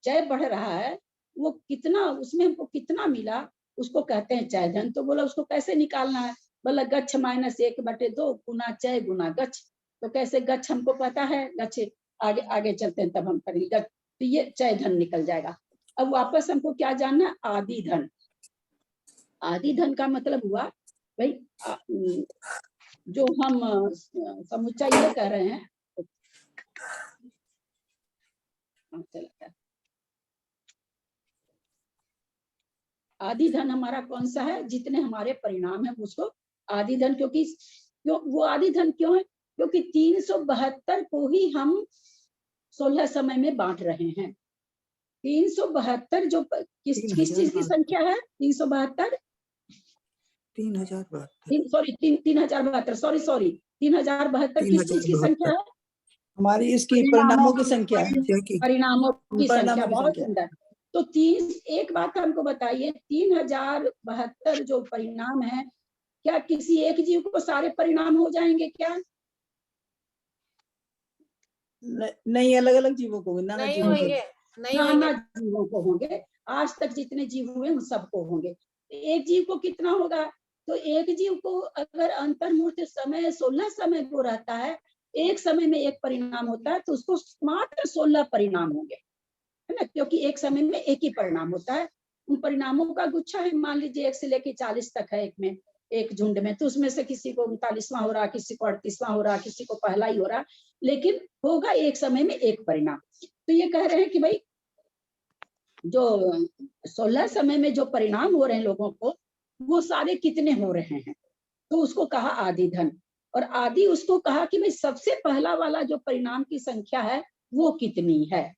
चय बढ़ रहा है, वो कितना, उसमें हमको कितना मिला, उसको कहते हैं चय धन। तो बोला उसको कैसे निकालना है? बोला गच्छ -1/2 गुना चय गुना गच्छ। तो कैसे? गच्छ हमको पता है, गच्छ आगे आगे चलते हैं तब हम करेंगे गच्छ। तो ये चय धन निकल जाएगा। अब वापस हमको क्या जानना है? आदि धन। आदि धन का मतलब हुआ भाई जो हम समुच्चय ये कह रहे हैं, आदि धन हमारा कौन सा है? जितने हमारे परिणाम है उसको आदि धन। क्योंकि वो आदि धन क्यों है? क्योंकि 372 को ही हम 16 समय में बांट रहे हैं। 372 जो किस चीज की संख्या है? 372 3072 किस चीज की संख्या है? हमारी इसकी परिणामों की संख्या है। परिणामों की संख्या। बहुत सुंदर। तो एक बात हमको बताइए, 3072 जो परिणाम है, क्या किसी एक जीव को सारे परिणाम हो जाएंगे क्या? नहीं, अलग अलग जीवों को, नाना जीवों को होंगे। आज तक जितने जीव हुए उन सबको होंगे। एक जीव को कितना होगा? तो एक जीव को अगर अंतर्मूर्त समय 16 समय को रहता है, एक समय में एक परिणाम होता है, तो उसको मात्र 16 परिणाम होंगे, है ना? क्योंकि एक समय में एक ही परिणाम होता है। उन परिणामों का गुच्छा है, मान लीजिए 1 से लेकर 40 तक है एक झुंड में, तो उसमें से किसी को 39वां हो रहा, किसी को 38वां हो रहा, किसी को पहला ही हो रहा, लेकिन होगा एक समय में एक परिणाम। तो ये कह रहे हैं कि भाई जो 16 समय में जो परिणाम हो रहे हैं लोगों को, वो सारे कितने हो रहे हैं? तो उसको कहा आदि धन। और आदि उसको कहा कि भाई सबसे पहला वाला जो परिणाम की संख्या है वो कितनी है?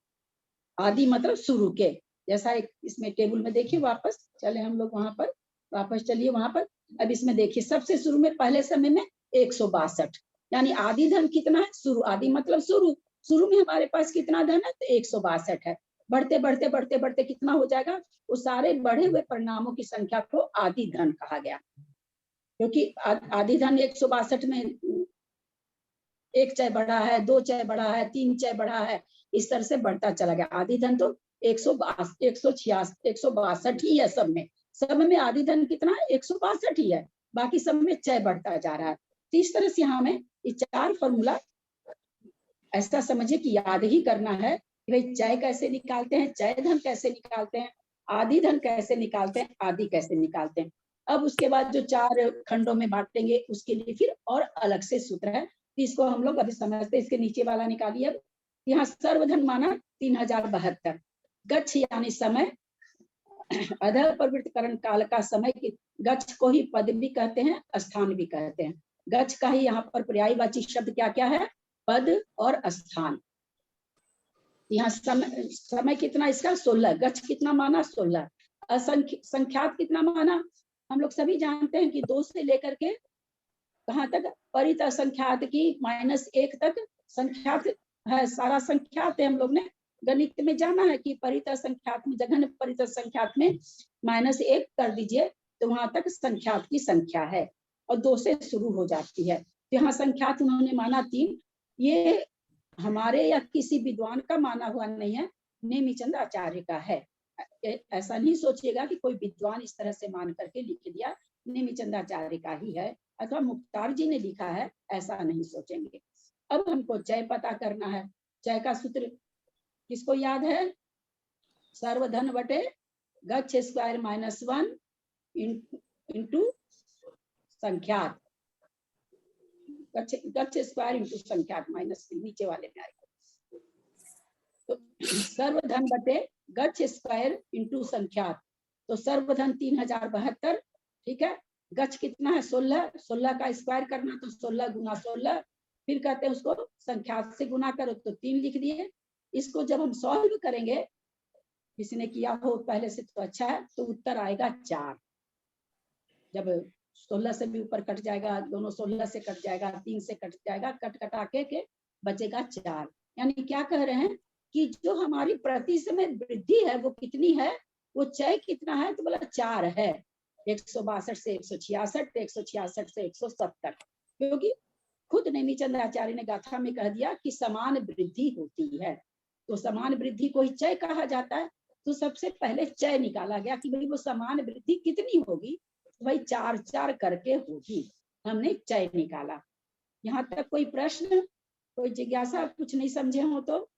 आदि मतलब शुरू के, जैसा एक इसमें टेबल में देखिए, वापस चले हम लोग वहां पर, वापस चलिए वहां पर। अब इसमें देखिए सबसे शुरू में पहले समय में 162, यानी आदि धन कितना है? शुरू। आदि मतलब शुरू में हमारे पास कितना धन है? तो 162 है। बढ़ते बढ़ते बढ़ते बढ़ते कितना हो जाएगा? वो सारे बढ़े हुए परिणामों की संख्या को आदि धन कहा गया। क्योंकि आदि धन 162 में 1 चय बढ़ा है, 2 चय बढ़ा है, 3 चय बढ़ा है, इस तरह से बढ़ता चला गया। आदि धन तो 162 ही है सब में आदि धन कितना है? 162 ही है, बाकी सब में चय बढ़ता जा रहा है। तो इस तरह से हमें ये 4 फॉर्मूला ऐसा समझिए कि याद ही करना है कि भाई चय कैसे निकालते हैं, चय धन कैसे निकालते हैं, आदि धन कैसे निकालते हैं, आदि कैसे निकालते हैं। अब उसके बाद जो 4 खंडों में बांटेंगे उसके लिए फिर और अलग से सूत्र है, इसको हम लोग अभी समझते। इसके नीचे वाला निकालिए। अब यहाँ सर्वधन माना 3072, गच्छ यानी समय, अधः प्रवृत्तिकरण काल का समय, गच्छ को ही पद भी कहते हैं, स्थान भी कहते हैं। गच्छ का ही यहाँ पर पर्यायवाची शब्द क्या क्या है? पद और स्थान। यहाँ समय कितना इसका? 16। गच्छ कितना माना? 16। संख्यात कितना माना? हम लोग सभी जानते हैं कि 2 से लेकर के कहाँ तक? परित असंख्यात की -1 तक संख्यात है, सारा संख्यात है। हम लोग ने गणित में जाना है कि परित असंख्यात में, जघन परित असंख्यात में -1 कर दीजिए तो वहां तक संख्यात की संख्या है, और 2 से शुरू हो जाती है। तो यहाँ संख्यात उन्होंने माना 3। ये हमारे या किसी विद्वान का माना हुआ नहीं है, नेमिचंद आचार्य का है। ऐसा नहीं सोचिएगा कि कोई विद्वान इस तरह से मान करके लिख दिया, नेमिचंद आचार्य का ही है अथवा मुख्तार जी ने लिखा है, ऐसा नहीं सोचेंगे। अब हमको चय पता करना है। चय का सूत्र किसको याद है? सर्वधन बटे गच्छ स्क्वायर -1 इंटू संख्यात, गच्छ स्क्वायर इंटू संख्यात माइनस नीचे वाले में आएगा। तो सर्वधन बटे गच्छ स्क्वायर इंटू संख्यात, तो सर्वधन 3072, ठीक है। गच्छ कितना है? 16, 16 का स्क्वायर करना तो 16 गुना 16, फिर कहते हैं उसको संख्यात से गुना करो तो 3 लिख दिए। इसको जब हम सॉल्व करेंगे, किसी ने किया हो पहले से तो अच्छा है, तो उत्तर आएगा 4। जब 16 से भी ऊपर कट जाएगा, दोनों 16 से कट जाएगा, 3 से कट जाएगा, कट कटा के बचेगा 4। यानी क्या कह रहे हैं कि जो हमारी प्रति समय वृद्धि है वो कितनी है, वो चय कितना है? तो बोला 4 है। 162 से 166, 166 से 170, क्योंकि खुद नेमिचंद आचार्य ने गाथा में कह दिया कि समान वृद्धि होती है, तो समान वृद्धि को ही चय कहा जाता है। तो सबसे पहले चय निकाला गया कि भाई वो समान वृद्धि कितनी होगी, भाई 4 4 करके होगी। हमने चय निकाला। यहाँ तक कोई प्रश्न, कोई जिज्ञासा, कुछ नहीं समझे हो तो?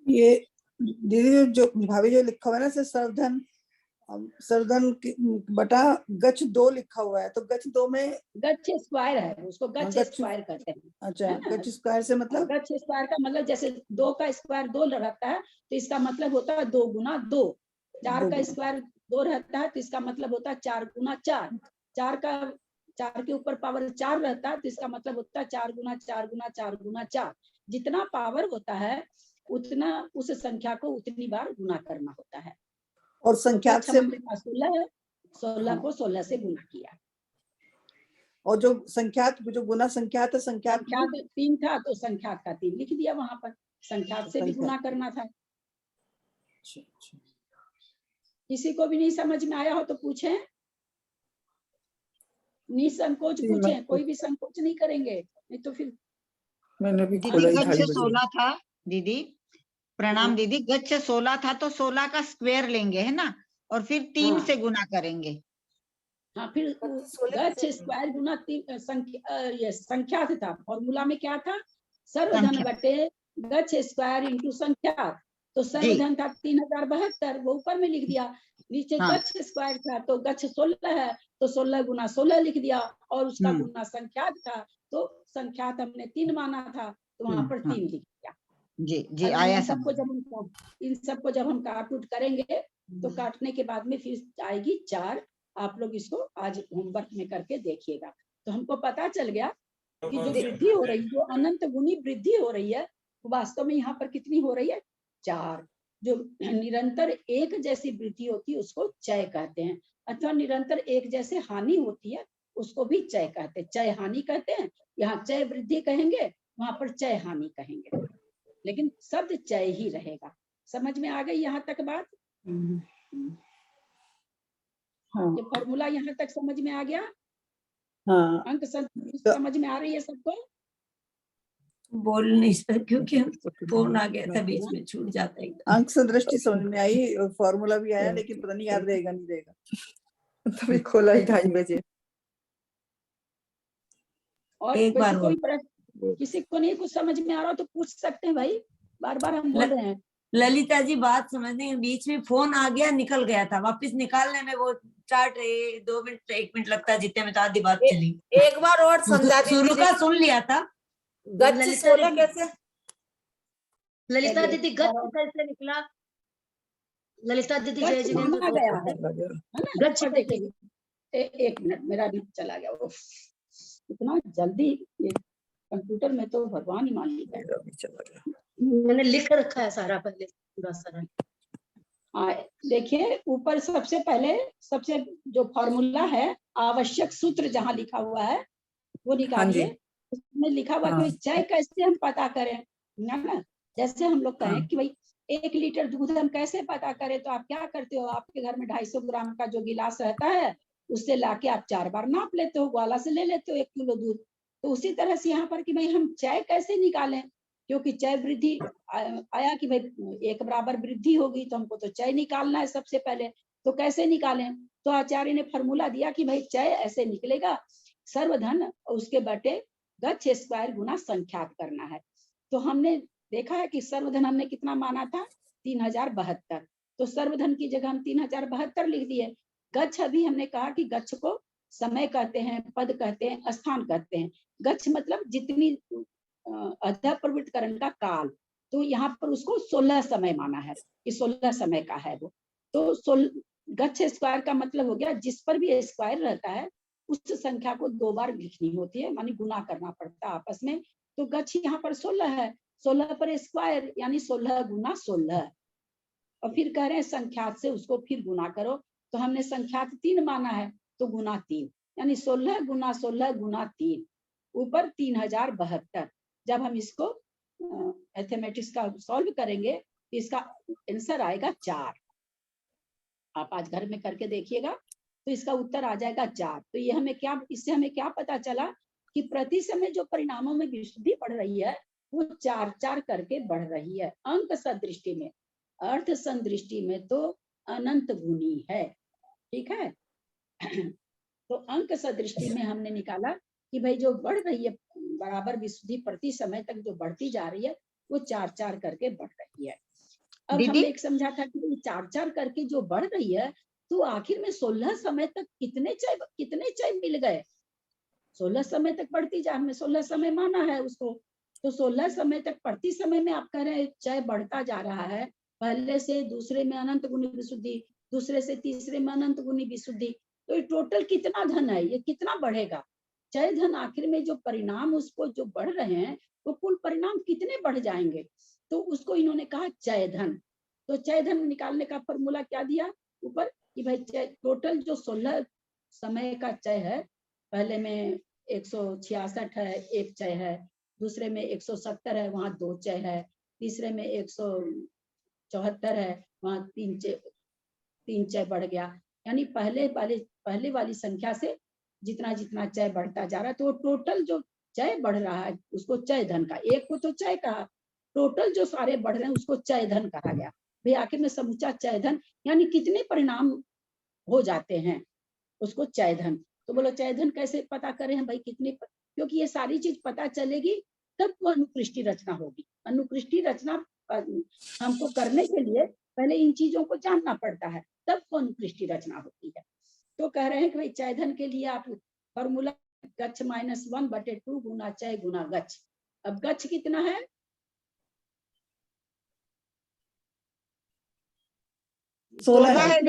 ये दीदी जो भाभी जो लिखा हुआ है ना सर, सर्वधन बटा गच्छ 2 लिखा हुआ है, तो गच्छ 2 में गच्छ स्क्वायर है, उसको गच्छ स्क्वायर कहते हैं। अच्छा, गच्छ स्क्वायर से मतलब गच्छ स्क्वायर का मतलब जैसे 2 का स्क्वायर 2 रहता है तो इसका मतलब होता है 2 गुना 2। 4 का स्क्वायर 2 रहता है तो इसका मतलब होता है 4 गुना 4। 4 के ऊपर पावर 4 रहता है तो इसका मतलब होता है 4 गुना 4 गुना 4 गुना 4। जितना पावर होता है उतना उस संख्या को उतनी बार गुना करना होता है। और संख्यात से 16 है, 16 को 16 से गुना किया। और जो संख्यात, जो गुना संख्यात है, संख्यात 3 था तो संख्यात का 3 लिख दिया वहां पर, संख्यात से भी गुना करना था। किसी को भी नहीं समझ में आया हो तो पूछें, निसंकोच पूछें, कोई भी संकोच नहीं करेंगे, नहीं तो फिर मैंने भी दीदी गच्छ 16 था। दीदी प्रणाम दीदी, गच्छ 16 था तो 16 का स्क्वायर लेंगे, है ना, और फिर 3 से गुना करेंगे। हाँ, फिर गच्छ स्क्वायर गुना 3 संख्यात था। फॉर्मूला में क्या था? सर्वधन बटे गच्छ स्क्वायर इंटू संख्यात, तो सर्वधन था 3072, वो ऊपर में लिख दिया। नीचे गच्छ स्क्वायर था तो गच्छ 16 है तो 16 गुना 16 लिख दिया, और उसका गुना संख्यात था तो संख्यात हमने 3 माना था तो वहां पर 3 लिख दिया। जी आया सब। इन सबको जब हम काट उठ करेंगे तो काटने के बाद में फिर आएगी 4। आप लोग इसको आज होमवर्क में करके देखिएगा। तो हमको पता चल गया कि जो वृद्धि हो रही है, जो अनंत गुनी वृद्धि हो रही है, वास्तव में यहाँ पर कितनी हो रही है? 4। जो निरंतर एक जैसी वृद्धि होती है उसको चय कहते हैं, अथवा निरंतर एक जैसे हानि होती है उसको भी चय कहते हैं। चय हानि कहते हैं, यहाँ चय वृद्धि कहेंगे, वहां पर चय हानि कहेंगे, लेकिन शब्द चय ही रहेगा। समझ में आ गई यहाँ तक बात? ये फॉर्मूला यहाँ तक समझ में आ गया? हाँ। अंक समझ में आ रही है सबको? बोल नहीं सकते क्योंकि फोन आ गया था, बीच में छूट जाता है। अंक संदृष्टि समझ में आई, फॉर्मूला भी आया, लेकिन पता नहीं याद रहेगा नहीं रहेगा। तभी खोला ही 2:30 बजे। और एक बार कोई प्रश्न, किसी को नहीं कुछ समझ में आ रहा हो तो पूछ सकते हैं भाई, बार बार हम बोल रहे हैं। ललिता जी बात समझने, बीच में फोन आ गया, निकल गया था, वापस निकालने में वो 2 मिनट 1 मिनट लगता है, जितने में तो आधी बात चली। एक बार और समझा शुरू का सुन लिया था। गच्छ 16 कैसे? ललिता दीदी गच्छ कैसे निकला? ललिता दीदी जय जी माना गया है ना? गच्छ देखिए, 1 मिनट मेरा भी चला गया। वो इतना जल्दी ये कंप्यूटर में तो भगवान ही मान लीजिए। मैंने लिख रखा है सारा, पहले पूरा सारा। हाँ, देखिए ऊपर सबसे पहले जो फॉर्मूला है, आवश्यक सूत्र जहाँ लिखा हुआ है वो निकालिए। उसमें लिखा हुआ कि चय कैसे हम पता करें ना। जैसे हम लोग कहें कि भाई 1 लीटर दूध हम कैसे पता करें, तो आप क्या करते हो, आपके घर में 250 ग्राम का जो गिलास रहता है उससे लाके आप 4 बार नाप लेते हो, ग्वाला से ले लेते हो 1 किलो दूध। तो उसी तरह से यहाँ पर कि भाई हम चय कैसे निकालें, क्योंकि चय वृद्धि आया कि भाई एक बराबर वृद्धि होगी तो हमको तो चय निकालना है सबसे पहले। तो कैसे निकालें? तो आचार्य ने फॉर्मूला दिया कि भाई चय ऐसे निकलेगा, सर्वधन उसके बटे गच्छ स्क्वायर गुना संख्यात करना है। तो हमने देखा है कि सर्वधन हमने कितना माना था, 3072। तो सर्वधन की जगह हम 3072 लिख दिए। गच्छ अभी हमने कहा कि गच्छ को समय कहते हैं, पद कहते हैं, स्थान कहते हैं। गच्छ मतलब जितनी अधः प्रवृत्तकरण का काल, तो यहाँ पर उसको 16 समय माना है कि 16 समय का है वो। तो गच्छ स्क्वायर का मतलब हो गया जिस पर भी स्क्वायर रहता है उस संख्या को 2 बार लिखनी होती है, मानी गुना करना पड़ता है आपस में। तो गच्छ यहाँ पर 16 है, 16 पर स्क्वायर यानी 16 गुना 16। और फिर कह रहे हैं संख्यात से उसको फिर गुना करो। तो हमने संख्यात 3 माना है तो गुना 3 यानी 16 गुना 16 गुना 3 ऊपर 3072। जब हम इसको मैथमेटिक्स का सॉल्व करेंगे तो इसका आंसर आएगा 4। आप आज घर में करके देखिएगा तो इसका उत्तर आ जाएगा 4। तो ये हमें क्या, इससे हमें क्या पता चला कि प्रति समय जो परिणामों में विशुद्धि बढ़ रही है वो 4-4 करके बढ़ रही है। अंक सदृष्टि में, अर्थ संदृष्टि में तो अनंत गुनी है। ठीक है। तो अंक सदृष्टि में हमने निकाला कि भाई जो बढ़ रही है बराबर विशुद्धि प्रति समय तक जो बढ़ती जा रही है वो 4-4 करके बढ़ रही है। अब हमने एक समझा था कि 4-4 करके जो बढ़ रही है तो आखिर में 16 समय तक कितने चय मिल गए। 16 समय तक बढ़ती जा, हमने 16 समय माना है उसको। तो 16 समय तक प्रति समय में आप कह रहे हैं चय बढ़ता जा रहा है, पहले से दूसरे में अनंत गुनी विशुद्धि, दूसरे से तीसरे में अनंत गुनी विशुद्धि। तो ये टोटल कितना धन है, ये कितना बढ़ेगा? चय धन आखिर में जो परिणाम उसको जो बढ़ रहे हैं वो कुल परिणाम कितने बढ़ जाएंगे, तो उसको इन्होंने कहा चय धन। तो चय धन निकालने का फॉर्मूला क्या दिया ऊपर कि भाई टोटल जो 16 समय का चय है, पहले में 166 है एक चय है, दूसरे में 170 है वहां 2 चय है, तीसरे में 174 है वहां 3 चय बढ़ गया। यानी पहले वाली संख्या से जितना जितना चय बढ़ता जा रहा है तो टोटल जो चय बढ़ रहा है उसको चय धन का, एक को तो चय कहा, टोटल जो सारे बढ़ रहे हैं उसको चय धन कहा गया। भाई आखिर में समूचा चय धन यानी कितने परिणाम हो जाते हैं उसको चय धन। तो बोलो चय धन कैसे पता करें भाई कितने, क्योंकि ये सारी चीज पता चलेगी तब वो अनुकृष्टि रचना होगी। अनुकृष्टि रचना हमको करने के लिए पहले इन चीजों को जानना पड़ता है, तब वो अनुकृष्टि रचना होती है। तो कह रहे हैं कि भाई चय धन के लिए आप फॉर्मूला गच्छ -1/2 गुना चय गुना गच्छ। अब गच्छ कितना है, 16 है।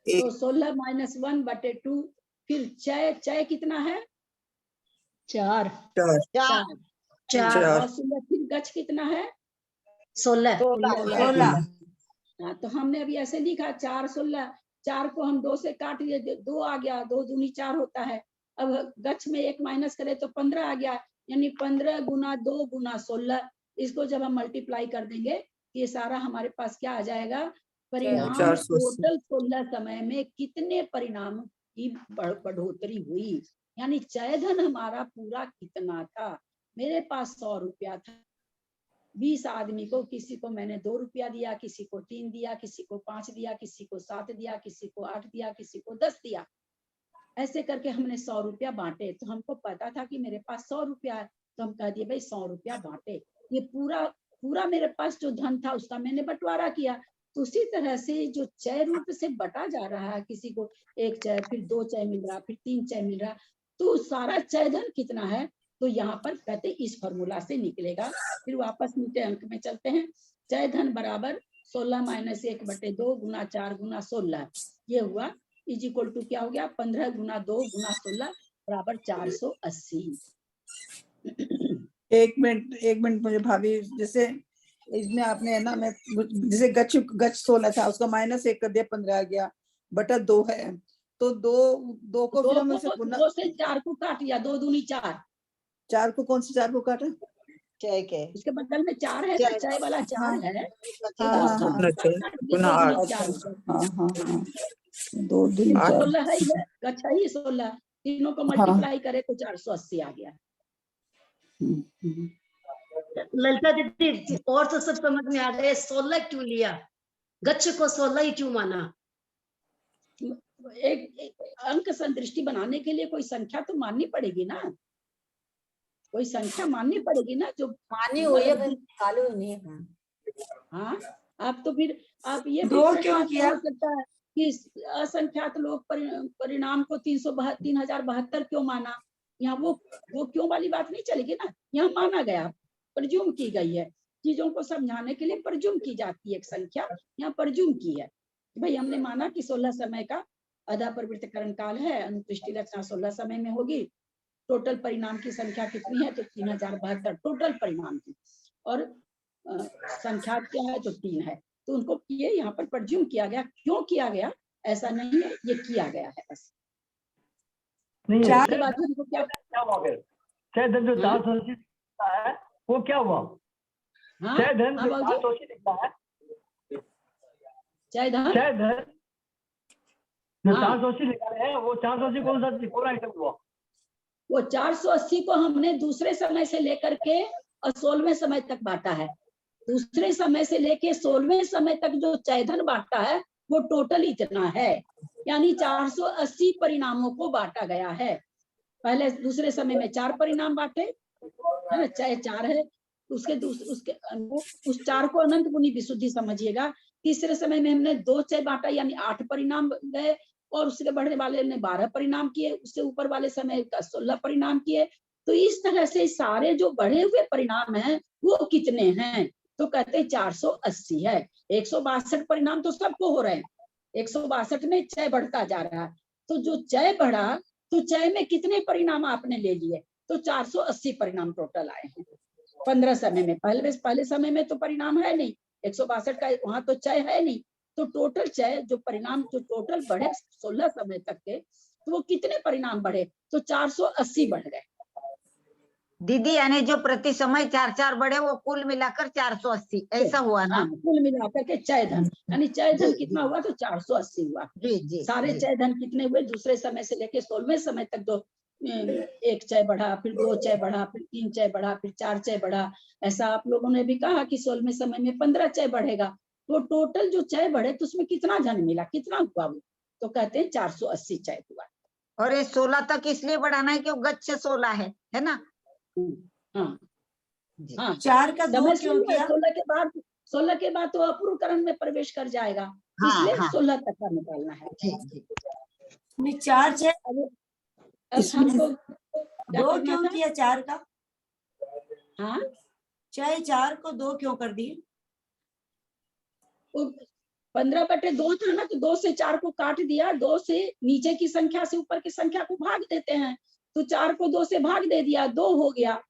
तो 16 -1/2 फिर चय कितना है 4। फिर गच्छ कितना है 16। तो हमने अभी ऐसे लिखा 4 16, 4 को हम 2 से काट लिए, 2 आ गया, 2 दूनी 4 होता है। अब गच्छ में 1 माइनस करें तो 15 आ गया, यानी 15 गुना 2 गुना 16। इसको जब हम मल्टीप्लाई कर देंगे ये सारा हमारे पास क्या आ जाएगा, परिणाम टोटल 16 समय में कितने परिणाम की बढ़ोतरी हुई, यानी चय धन हमारा पूरा कितना था। मेरे पास 100 रुपया था, 20 आदमी को, किसी को मैंने 2 रुपया दिया, किसी को 3 दिया, किसी को 5 दिया, किसी को 7 दिया, किसी को 8 दिया, किसी को 10 दिया। ऐसे करके हमने 100 रुपया बांटे। तो हमको पता था कि मेरे पास 100 रुपया है, तो हम कह दिए भाई 100 रुपया बांटे। ये पूरा मेरे पास जो धन था उसका मैंने बंटवारा किया। तो उसी तरह से जो चय रूप से बटा जा रहा है, किसी को 1 चय, फिर 2 चय मिल रहा, फिर 3 चय मिल रहा, तो सारा चय धन कितना है, तो यहाँ पर कहते इस फॉर्मूला से निकलेगा। फिर वापस नीचे अंक में चलते हैं। चय धन बराबर 16 - 1/2 गुना 4 गुना 16, ये हुआ इज इक्वल टू क्या हो गया 15 गुना 2 गुना 16 बराबर 480। एक मिनट मुझे भाभी, जैसे इसमें आपने है ना, मैं जैसे गच्छ 16 था उसका -1 कर दिया, 15 आ गया, बटा 2 है, तो 2 को फिर हम उसे 2 से 4 को काट लिया, 2 दूनी 4। 4 को कौन से 4 को काटा, चय के उसके बगल में 4 है ना, चय वाला 4 है, 2 दूनी 4 16 है, गच्छ ही 16, तीनों को मल्टीप्लाई करे तो 480 आ गया। ललिता दीदी और तो सब समझ में आ गए, 16 क्यों लिया, गच्छ को 16 ही क्यों माना? एक अंक संदृष्टि बनाने के लिए कोई संख्या तो माननी पड़ेगी ना, कोई संख्या माननी पड़ेगी ना, जो मानी हुई है पर निकालो नहीं है। हाँ, आप तो फिर आप ये भी दो प्रश्न क्यों आपका किया? हो सकता है कि असंख्यात लोग परिणाम को 3072 क्यों माना, यहाँ वो क्यों वाली बात नहीं चलेगी ना, यहाँ माना गया, प्रज्यूम की गई है, चीजों को समझाने के लिए प्रज्यूम की जाती है एक संख्या, यहाँ प्रज्यूम की है। भाई हमने माना कि 16 समय का अधा प्रवृत्तिकरण काल है, अनुपृष्टि रचना 16 समय में होगी, टोटल परिणाम की संख्या कितनी है तो 3072 टोटल परिणाम की, और संख्या क्या है तो 3 है, तो उनको ये यहाँ पर प्रज्यूम किया गया। क्यों किया गया ऐसा नहीं है, ये किया गया है बस। नहीं चार- उसके बाद उनको क्या हुआ फिर? छह धन जो हाँ? 480 लिखा है वो क्या हुआ? हाँ छह धन हाँ जो बाबूजी, 480 लिखा है, जय धन, छह धन जो हाँ। 480 लिखा है वो 480 कौन आइटम हुआ? वो 480 को हमने दूसरे समय से लेकर के और 16वें समय तक बांटा है। दूसरे समय से लेके 16वें समय तक जो चयधन बांटा है वो टोटल इतना है, यानी 480 परिणामों को बांटा गया है। पहले दूसरे समय में 4 परिणाम बांटे, है ना, चाहे 4 है, उसके उस 4 को अनंत गुनी विशुद्धि समझिएगा। तीसरे समय में हमने 2 चय बांटा, यानी 8 परिणाम गए, और उसके बढ़ने वाले ने 12 परिणाम किए, उससे ऊपर वाले समय का 16 परिणाम किए। तो इस तरह से सारे जो बढ़े हुए परिणाम हैं वो कितने हैं, तो कहते हैं 480 है। 162 परिणाम तो सबको हो रहे हैं, 162 में चय बढ़ता जा रहा है, तो जो चय बढ़ा तो चय में कितने परिणाम आपने ले लिए, तो 480 परिणाम टोटल आए हैं 15 समय में। पहले समय में तो परिणाम है नहीं, 162 का वहां तो चय है नहीं, तो टोटल चय जो परिणाम जो टोटल बढ़े 16 समय तक के, तो वो कितने परिणाम बढ़े, तो 480 बढ़ गए। दीदी यानी जो प्रति समय 4 बढ़े वो कुल मिलाकर 480 ऐसा हुआ ना? हाँ, कुल मिलाकर के चय धन, यानी चय धन कितना हुआ तो 480 हुआ। जी जी सारे चय धन कितने हुए, दूसरे समय से लेके 16वें समय तक जो 1 चय बढ़ा, फिर 2 चय बढ़ा, फिर 3 चय बढ़ा, फिर 4 चय बढ़ा, ऐसा आप लोगों ने भी कहा कि 16वें समय में 15 चय बढ़ेगा, तो टोटल जो चय बढ़े तो उसमें कितना धन मिला, कितना हुआ वो, तो कहते हैं 480 चय हुआ। और ये 16 तक इसलिए बढ़ाना है क्यों गच्छ 16 है ना? हाँ हाँ, 4 का 2 समय क्यों किया? 16 के बाद तो अपूर्वकरण में प्रवेश कर जाएगा, हाँ, इसलिए हाँ। 16 तक का निकालना है। जी जी नहीं 4 6 अब हमको क्या 2 करना क्यों था? किया 4 का? हाँ, चाहे 4 को 2 क्यों कर दिए? 15/2 था ना, तो 2 से 4 को काट दिया, 2 से नीचे की संख्या से ऊपर की संख्या को भाग देते हैं, तो 4 को 2 से भाग दे दिया, 2 हो गया।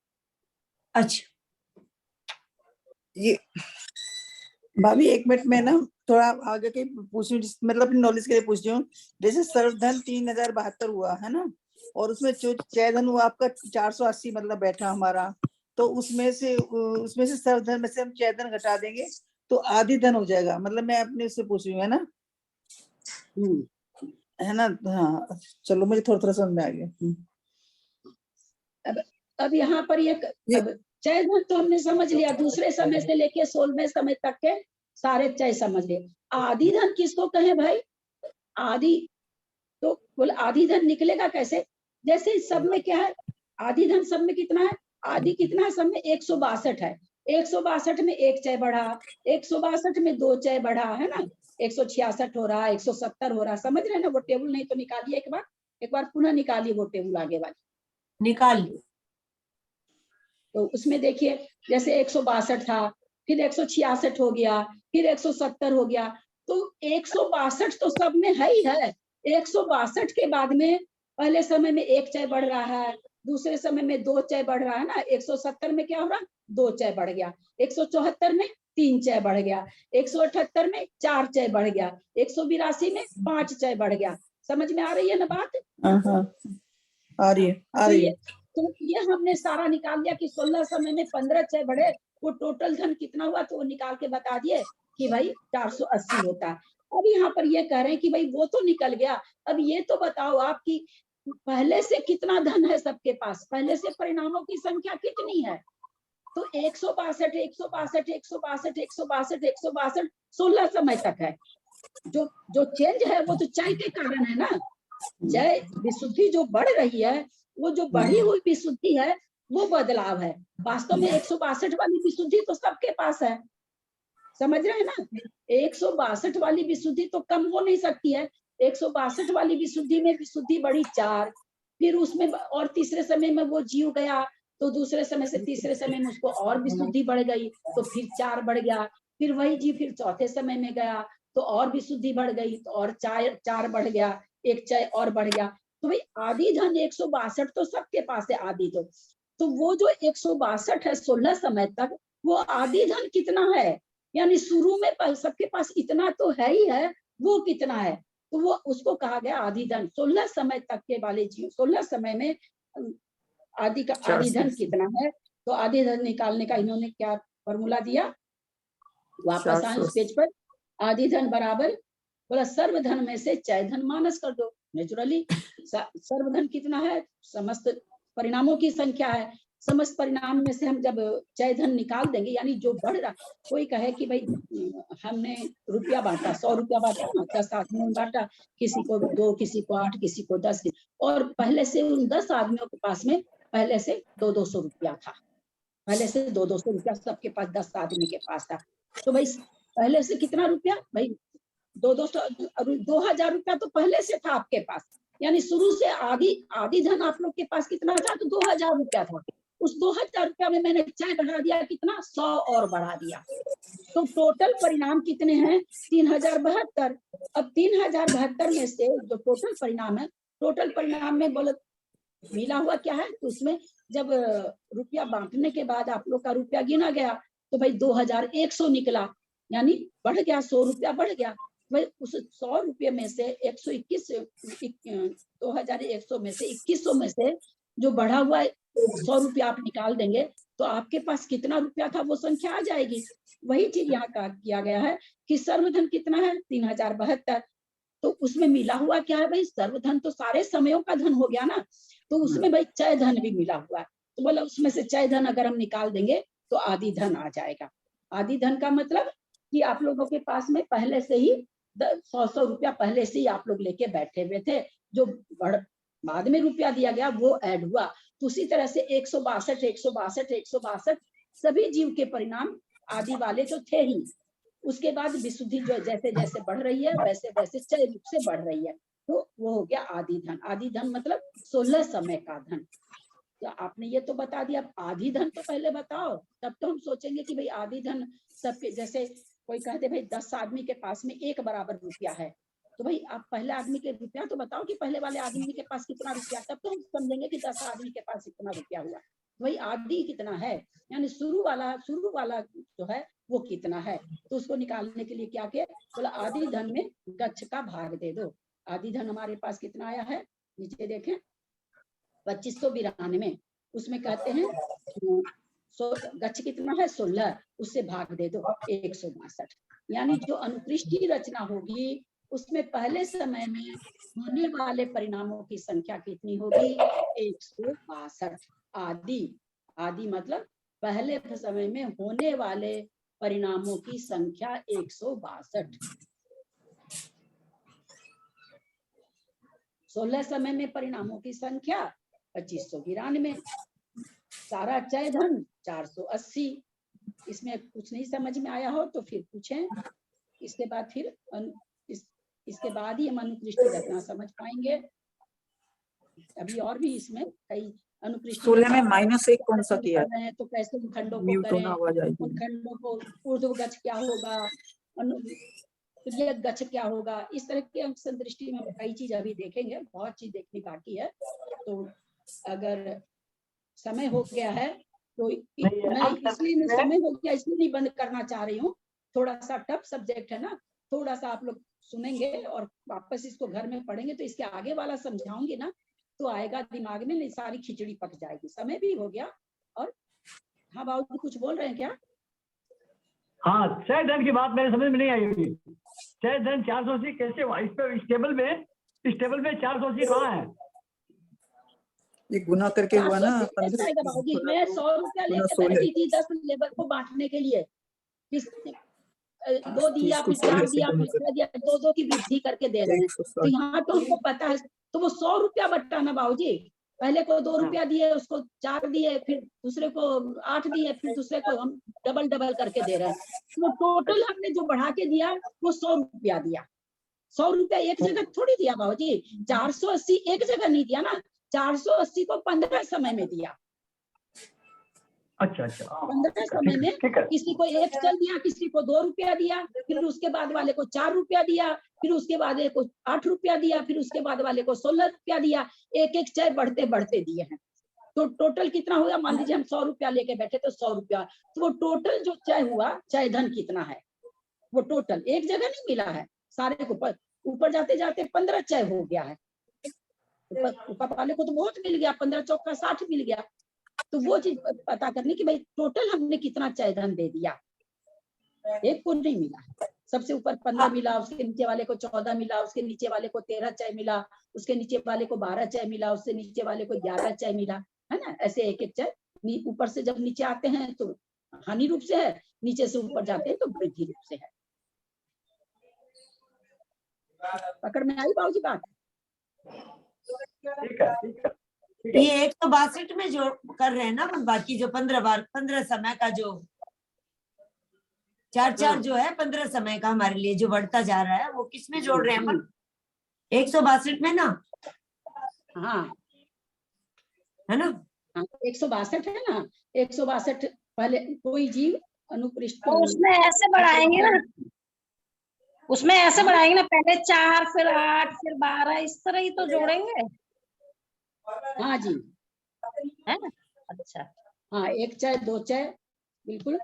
अच्छा ये भाभी 1 मिनट में ना थोड़ा आगे के पूछ रही हूँ, मतलब अपनी नॉलेज के लिए पूछ रही हूँ। जैसे सर्वधन 3072 हुआ है ना, और उसमें जो चय धन हुआ आपका 480 मतलब बैठा हमारा, तो उसमें से सर्वधन में से हम चय धन घटा देंगे तो आधी धन हो जाएगा, मतलब मैं अपने उससे पूछ रही हूँ, है ना? है ना? हाँ चलो, मुझे थोड़ा थोड़ा समझ में आ गया। अब यहाँ पर ये चय धन तो हमने समझ लिया, दूसरे समय से लेके 16वें समय तक के सारे चय समझ लिए। आधी धन किसको कहे भाई? आधी तो बोल आधी धन निकलेगा कैसे? जैसे सब में क्या है, आधी धन सब में कितना है, आधी कितना है सब में 162 है, 162 में 1 चय बढ़ा, 162 में 2 चय बढ़ा, है ना, 166 हो रहा, 170 हो रहा, समझ रहे हैं ना? वो टेबल नहीं तो निकालिए एक बार पुनः निकालिए वो टेबल आगे वाली, निकाल ली। तो उसमें देखिए जैसे 162 था, फिर 166 हो गया, फिर 170 हो गया, तो 162 तो सब में है ही है। 162 के बाद में पहले समय में 1 चय बढ़ रहा है, दूसरे समय में 2 चय बढ़ रहा है ना, 170 में क्या हो रहा, 2 चय बढ़ गया, 174 में 3 चय बढ़ गया, 178 में 4 चय बढ़ गया, 182 में 5 चय बढ़ गया। समझ में आ रही है ना बात? आ रही है। तो ये हमने सारा निकाल लिया कि 16 समय में 15 चय बढ़े, वो टोटल धन कितना हुआ, तो वो निकाल के बता दिए कि भाई 480 होता है। अब यहाँ पर ये कह रहे हैं कि भाई वो तो निकल गया, अब ये तो बताओ आप कि पहले से कितना धन है सबके पास, पहले से परिणामों की संख्या कितनी है, तो 162 162 162 162 162 16 समय तक है। जो जो चेंज है वो तो चय के कारण है ना, चय विशुद्धि जो बढ़ रही है, वो जो बढ़ी हुई विशुद्धि है वो बदलाव है। वास्तव में 162 वाली विशुद्धि तो सबके पास है, समझ रहे हैं ना। 162 वाली विशुद्धि तो कम हो नहीं सकती है। 162 वाली विशुद्धि में विशुद्धि बढ़ी 4, फिर उसमें और तीसरे समय में वो जीव गया, तो दूसरे समय से तीसरे समय में उसको और विशुद्धि बढ़ गई, तो फिर 4 बढ़ गया, फिर वही जीव फिर चौथे समय में गया तो और विशुद्धि बढ़ गई, तो और 4 बढ़ गया, एक चय और बढ़ गया। तो भाई आदि धन 162 तो सबके पास है आदि तो वो जो 162 है 16 समय तक, वो आदि धन कितना है, यानी शुरू में सबके पास इतना तो है ही है, वो कितना है, तो वो उसको कहा गया आदि धन। 16 समय तक के वाले जीव, 16 समय में आदि का आदि धन कितना है, तो आदि धन निकालने का इन्होंने क्या फॉर्मूला दिया, वापस आए उस पेज पर। आदि धन बराबर बोला सर्वधन में से चय धन माइनस कर दो। नेचुरली सर्वधन कितना है, समस्त परिणामों की संख्या है, समस्त परिणाम में से हम जब चय धन निकाल देंगे, यानी जो बढ़ रहा, कोई कहे कि भाई हमने रुपया बांटा, 100 रुपया बांटा ना, 10 आदमियों में बांटा, किसी को 2, किसी को 8, किसी को 10, और पहले से उन 10 आदमियों के पास में पहले से 200 रुपया था, पहले से 200 रुपया सबके पास 10 आदमी के पास था। तो भाई पहले से कितना रुपया, भाई 2000 रुपया तो पहले से था आपके पास, यानी शुरू से आदि धन आप लोग के पास कितना था, तो 2000 रुपया था। उस 2000 रुपया में मैंने चय बढ़ा दिया, कितना, 100 और बढ़ा दिया, तो टोटल परिणाम कितने हैं, 3072। अब 3072 में से जो टोटल परिणाम है, टोटल परिणाम में बोलो मिला हुआ क्या है, तो उसमें जब रुपया बांटने के बाद आप लोग का रुपया गिना गया, तो भाई 2100 निकला, यानी बढ़ गया, 100 रुपया बढ़ गया। भाई उस 100 रुपये में से 121 2100 में से 2100 में से जो बढ़ा हुआ 100 रुपया आप निकाल देंगे, तो आपके पास कितना रुपया था वो संख्या आ जाएगी। वही चीज यहाँ का किया गया है कि सर्वधन कितना है, 3072। तो उसमें मिला हुआ क्या है भाई, सर्वधन तो सारे समयों का धन हो गया ना, तो उसमें भाई चय धन भी मिला हुआ है, तो बोला उसमें से चय धन अगर हम निकाल देंगे तो आदि धन आ जाएगा। आदि धन का मतलब कि आप लोगों के पास में पहले से ही 100 रुपया पहले से ही आप लोग लेके बैठे हुए थे, जो बाद में रुपया दिया गया वो ऐड हुआ। तो उसी तरह से 162 162 162 सभी जीव के परिणाम आदि वाले तो थे ही, उसके बाद विशुद्धि जो जैसे जैसे बढ़ रही है वैसे वैसे चय रूप से बढ़ रही है, तो वो हो गया आदि धन। आदि धन मतलब 16 समय का धन। तो आपने ये तो बता दिया, आदि धन तो पहले बताओ, तब तो हम सोचेंगे कि भाई आदि धन सबके, जैसे कोई कहते भाई 10 आदमी के पास में 1 बराबर रुपया है, तो भाई आप पहले आदमी के रुपया तो बताओ कि पहले वाले आदमी के पास कितना रुपया, तब तो हम समझेंगे कि 10 आदमी के पास इतना रुपया हुआ। वही आदि कितना है, यानी शुरू वाला जो है वो कितना है, तो उसको निकालने के लिए क्या किया, बोला आदि धन में गच्छ का भाग दे दो। आदि धन हमारे पास कितना आया है, नीचे देखें 2592, उसमें कहते हैं गच्छ कितना है 16, उससे भाग दे दो 162, यानी जो अनुकृष्टि रचना होगी उसमें पहले समय में होने वाले परिणामों की संख्या कितनी होगी, 162। आदि मतलब पहले समय में होने वाले परिणामों की संख्या 162। 16 समय में परिणामों की संख्या 2592, सारा चय धन 480। इसमें कुछ नहीं समझ में आया हो तो फिर पूछें, इसके बाद फिर इसके बाद ही हम अनुकृष्टि रचना समझ पाएंगे। अभी और भी इसमें कई अनुकृष्टि 16 में -1 कौन सा किया है, तो कैसे उन खंडों को म्यूट करें, होना आवाज आएगी। उन खंडों को ऊर्ध्व गच्छ क्या होगा, गच्छ क्या होगा, इस तरह की हम संदृष्टि में कई चीज अभी देखेंगे, बहुत चीज देखनी बाकी है। तो अगर समय हो गया है तो मैं इसलिए समय हो गया इसलिए नहीं बंद करना चाह रही हूँ, थोड़ा सा टफ सब्जेक्ट है ना, थोड़ा सा आप लोग सुनेंगे और वापस इसको घर में पढ़ेंगे तो इसके आगे वाला समझाऊंगी ना तो आएगा दिमाग में, नहीं सारी खिचड़ी पक जाएगी। समय भी हो गया। और हाँ बाबू कुछ बोल रहे हैं क्या? हाँ, चय धन की बात मेरे समझ में नहीं आई। चय धन 480 कैसे हुआ? इस पे स्टेबल में 480 कहाँ है? ये गुना करके हुआ ना 15 आएगा बाबूजी। मैं 100 रुपया गुना लेके 16 बैठी थी 10 लेबर को बांटने के लिए, फिर 2 दिया, इसको फिर 4 16 से दिया, गुना फिर 6 दिया, 2 की वृद्धि करके दे रहे हैं। तो 160 यहाँ तो उनको पता है, तो वो 100 रुपया बट्टा ना बाबूजी। पहले को 2 रुपया दिए, उसको 4 दिए, फिर दूसरे को 8 दिए, फिर दूसरे को हम डबल डबल करके दे रहे हैं। तो टोटल हमने जो बढ़ा के दिया वो 100 रुपया दिया। 100 रुपया एक जगह थोड़ी दिया बाबूजी, 480 एक जगह नहीं दिया ना, 480 को 15 समय में दिया। अच्छा अच्छा 15 समय में किसी को 1 चल दिया, किसी को 2 रुपया दिया, फिर उसके बाद वाले को 4 रुपया दिया, फिर उसके बाद को 8 रुपया दिया, फिर उसके बाद वाले को 16 रुपया दिया। एक एक चाय बढ़ते बढ़ते दिए हैं। तो टोटल कितना हुआ, मान लीजिए हम 100 रुपया लेके बैठे तो 100 रुपया, तो वो टोटल जो चाय हुआ, चाय धन कितना है, वो टोटल एक जगह नहीं मिला है, सारे को ऊपर जाते जाते 15 चाय हो गया है। ऊपर वाले को तो बहुत मिल गया, 15 चौका 60 मिल गया। तो वो चीज पता करनी कि भाई टोटल हमने कितना चाय धन दे दिया, एक को नहीं मिला। सबसे ऊपर 15 मिला, उसके नीचे वाले को 14 मिला, उसके नीचे वाले को 13 चाय मिला, उसके नीचे वाले को 12 चाय मिला, उससे नीचे वाले को 11 चाय मिला, है ना। ऐसे एक एक चाय ऊपर से जब नीचे आते हैं तो हानि रूप से है, नीचे से ऊपर जाते हैं तो वृद्धि रूप से है। पकड़ में आई बाबूजी बात? ठीक है ठीक है। ये 162 में जो कर रहे हैं ना, बाकी जो 15 समय का जो 4 जो है 15 समय का हमारे लिए जो बढ़ता जा रहा है, वो किस में जोड़ रहे हैं अपन? 162 में ना। हाँ है ना, 162 है ना, 162 पहले कोई जीव अनुपृष्ठ, तो उसमें ऐसे बढ़ाएंगे ना, उसमें ऐसे बढ़ाएंगे ना, पहले 4 फिर 8 फिर 12, इस तरह ही तो जोड़ेंगे। हाँ जी, है ना। अच्छा, हाँ 1 चाय 2 चाय बिल्कुल।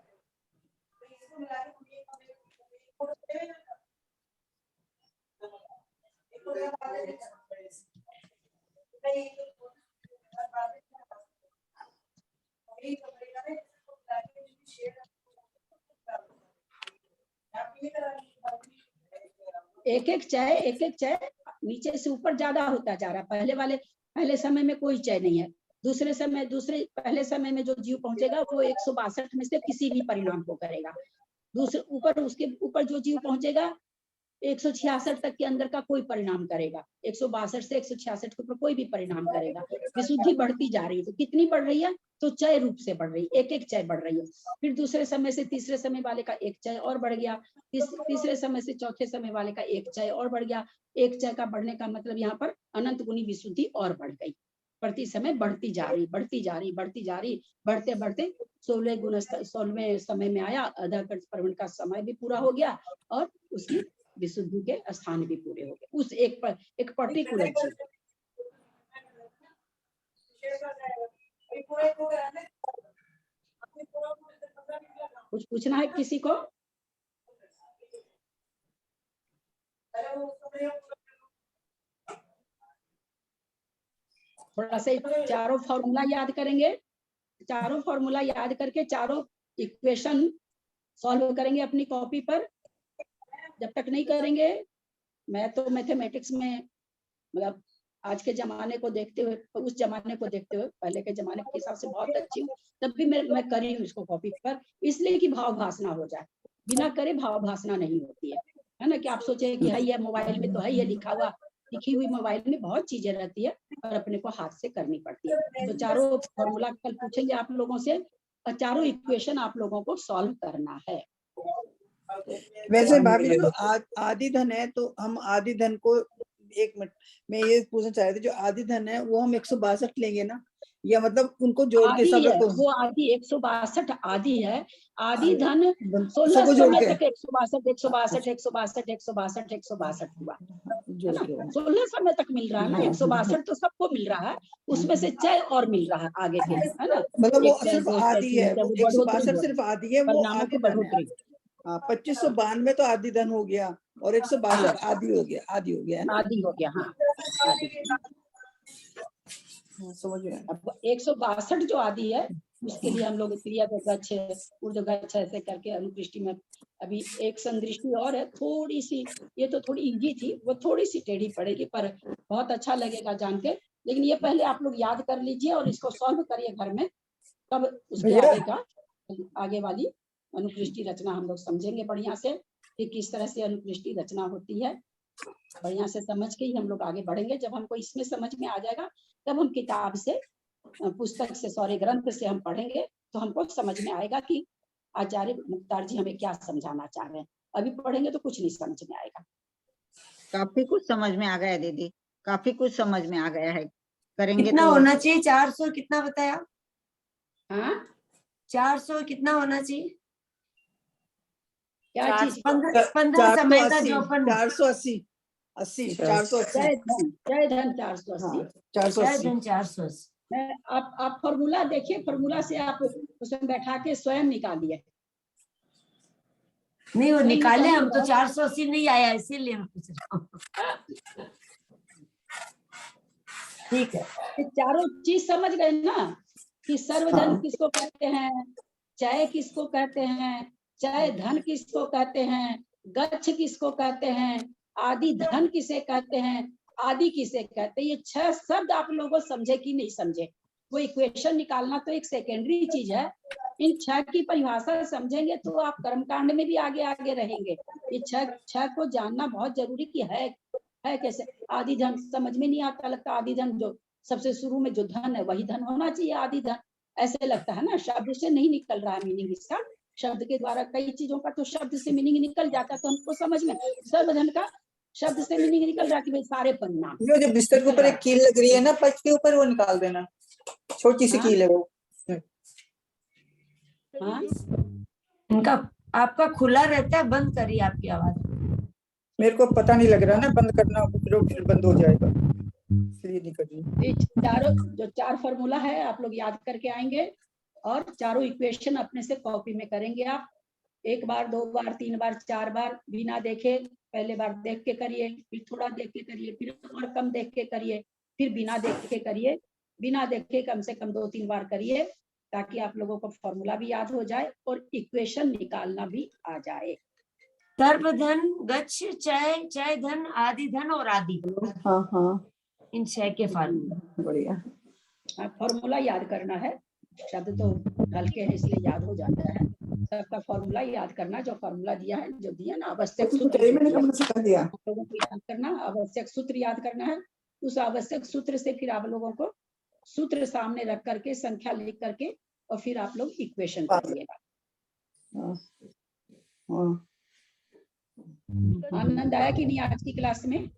एक एक चाय नीचे से ऊपर ज्यादा होता जा रहा है। पहले समय में कोई चाय नहीं है, पहले समय में जो जीव पहुंचेगा वो 162 में से किसी भी परिणाम को करेगा। दूसरे ऊपर, उसके ऊपर जो जीव पहुंचेगा 166 तक के अंदर का कोई परिणाम करेगा, 162 से 166 के ऊपर कोई भी परिणाम करेगा। विशुद्धि बढ़ती जा रही है, तो कितनी बढ़ रही है, तो चय रूप से बढ़ रही है, एक एक चय बढ़ रही है। फिर दूसरे समय से तीसरे समय वाले का 1 चय और बढ़ गया, तीसरे समय से चौथे समय वाले का 1 चय और बढ़ गया। 1 चय का बढ़ने का मतलब यहाँ पर अनंत गुनी विशुद्धि और बढ़ गई, प्रति समय बढ़ती जा रही, बढ़ते बढ़ते 16वें समय में आया, अधःकर्ष प्रवण का समय भी पूरा हो गया और उसकी विशुद्धि के स्थान भी पूरे हो गए उस एक पर्टिकुलर चीज। कुछ पूछना है किसी को? थोड़ा सा चारों फॉर्मूला याद करेंगे, चारों फॉर्मूला याद करके चारों इक्वेशन सॉल्व करेंगे अपनी कॉपी पर। जब तक नहीं करेंगे, मैं तो मैथमेटिक्स में मतलब आज के जमाने को देखते हुए, उस जमाने को देखते हुए पहले के जमाने के हिसाब से बहुत अच्छी हूँ, तब भी मैं करी हूँ इसको कॉपी पर, इसलिए कि भाव भासना हो जाए। बिना करे भाव भासना नहीं होती है ना। कि आप सोचे कि है ये मोबाइल में तो है ये लिखा हुआ, लिखी हुई मोबाइल में बहुत चीजें रहती है और अपने को हाथ से करनी पड़ती है। तो चारों फॉर्मूला कल पूछेंगे आप लोगों से और चारों इक्वेशन आप लोगों को सॉल्व करना है। वैसे भाभी जो आदि धन है, तो हम आदि धन को, एक मिनट मैं ये पूछना चाह रही थी, जो आदि धन है वो हम 162 लेंगे ना, या मतलब उनको जोड़ के सब को? वो आदि 162 आदि है, आदि धन 16 सबको जोड़ समय के तक 162 हुआ, 16 समय तक मिल रहा है ना। 162 तो सबको मिल रहा है, उसमें से चय और मिल रहा है आगे के, है ना। मतलब वो सिर्फ आदि है, 162 सिर्फ आदि है, वो आदि धन है। 2592 तो आदि धन हो गया और 162 आदि हो गया, आदि हो गया, आदि हो गया। हाँ समझ गए। अब 162 जो आदि है उसके लिए हम लोग क्रिया गच्छ ऊर्ध्व गच्छ ऐसे करके अनुकृष्टि में अभी एक संदृष्टि और है, थोड़ी सी, ये तो थोड़ी इजी थी, वो थोड़ी सी टेढ़ी पड़ेगी पर बहुत अच्छा लगेगा जान के लेकिन ये पहले आप लोग याद कर लीजिए और इसको सॉल्व करिए घर में, तब उसके भैया। आगे का आगे वाली अनुकृष्टि रचना हम लोग समझेंगे बढ़िया से कि किस तरह से अनुकृष्टि रचना होती है। बढ़िया से समझ के ही हम लोग आगे बढ़ेंगे। जब हमको इसमें समझ में आ जाएगा तब हम किताब से, पुस्तक से, सॉरी ग्रंथ से हम पढ़ेंगे तो हमको समझ में आएगा कि आचार्य मुक्तार जी हमें क्या समझाना चाह रहे हैं। अभी पढ़ेंगे तो कुछ नहीं समझ में आएगा। काफी कुछ समझ में आ गया दीदी, काफी कुछ समझ में आ गया है। करेंगे कितना तो होना चाहिए? 400 कितना बताया? हाँ 400 कितना होना चाहिए? क्या चीज? 15 समय का जो अपन 480 480 जय धन 480। 480 480। आप फॉर्मूला देखिए, फॉर्मूला से आप उसमें बैठा के स्वयं निकालिए। नहीं वो नहीं, निकाले निकालिए हम तो, बहुत। 480 नहीं आया इसीलिए मैं पूछ रहा हूँ। ठीक है, ये चारों चीज समझ गए ना कि सर्वधन हाँ। किसको कहते हैं, चय किसको कहते हैं, चय धन किसको कहते हैं, गच्छ किसको कहते हैं, आदि धन किसे कहते हैं, आदि किसे कहते हैं। ये 6 शब्द आप लोगों समझे कि नहीं समझे? वो इक्वेशन निकालना तो एक सेकेंडरी चीज है। इन 6 की परिभाषा समझेंगे तो आप कर्मकांड में भी आगे आगे रहेंगे। ये 6 को जानना बहुत जरूरी कि है कैसे। आदि धन समझ में नहीं आता, लगता आदि धन जो सबसे शुरू में जो धन है वही धन होना चाहिए, आदि धन ऐसे लगता है ना। शब्द से नहीं निकल रहा है मीनिंग इसका। शब्द के द्वारा कई चीजों का तो शब्द से मीनिंग निकल जाता है, तो हमको समझ में सर्वधन का शब्द से मीनिंग निकल रहा कि भाई सारे परिणाम। जो बिस्तर के ऊपर एक कील लग रही है ना पट के ऊपर, वो निकाल देना, छोटी सी कील है वो। हाँ इनका आपका खुला रहता है, बंद करिए आपकी आवाज। मेरे को पता नहीं लग रहा ना, बंद करना फिर बंद हो जाएगा, इसलिए नहीं कर रही। चारों जो 4 फॉर्मूला है आप लोग याद करके आएंगे और चारों इक्वेशन अपने से कॉपी में करेंगे। आप 1 बार 2 बार 3 बार 4 बार बिना देखे, पहले बार देख के करिए, फिर थोड़ा देख के करिए, फिर और कम देख के करिए, फिर बिना देख के करिए। बिना देखे कम से कम 2-3 बार करिए ताकि आप लोगों को फॉर्मूला भी याद हो जाए और इक्वेशन निकालना भी आ जाए। सर्वधन, गच्छ, चय, चय धन, आदि धन और आदि। हाँ हाँ इन 6 के फार्मूला। बढ़िया। फॉर्मूला याद करना है, शब्द तो हल्के हैं इसलिए याद हो जाता है। सबका फॉर्मूला याद करना, जो फॉर्मूला दिया है, जो दिया ना आवश्यक सूत्र मैंने कब सिखा दिया लोगों को याद करना, आवश्यक सूत्र याद करना है। उस आवश्यक सूत्र से फिर आप लोगों को सूत्र सामने रख करके संख्या लिख करके और फिर आप लोग इक्वेशन करिएगा। आनंद आया कि नहीं आज की क्लास में?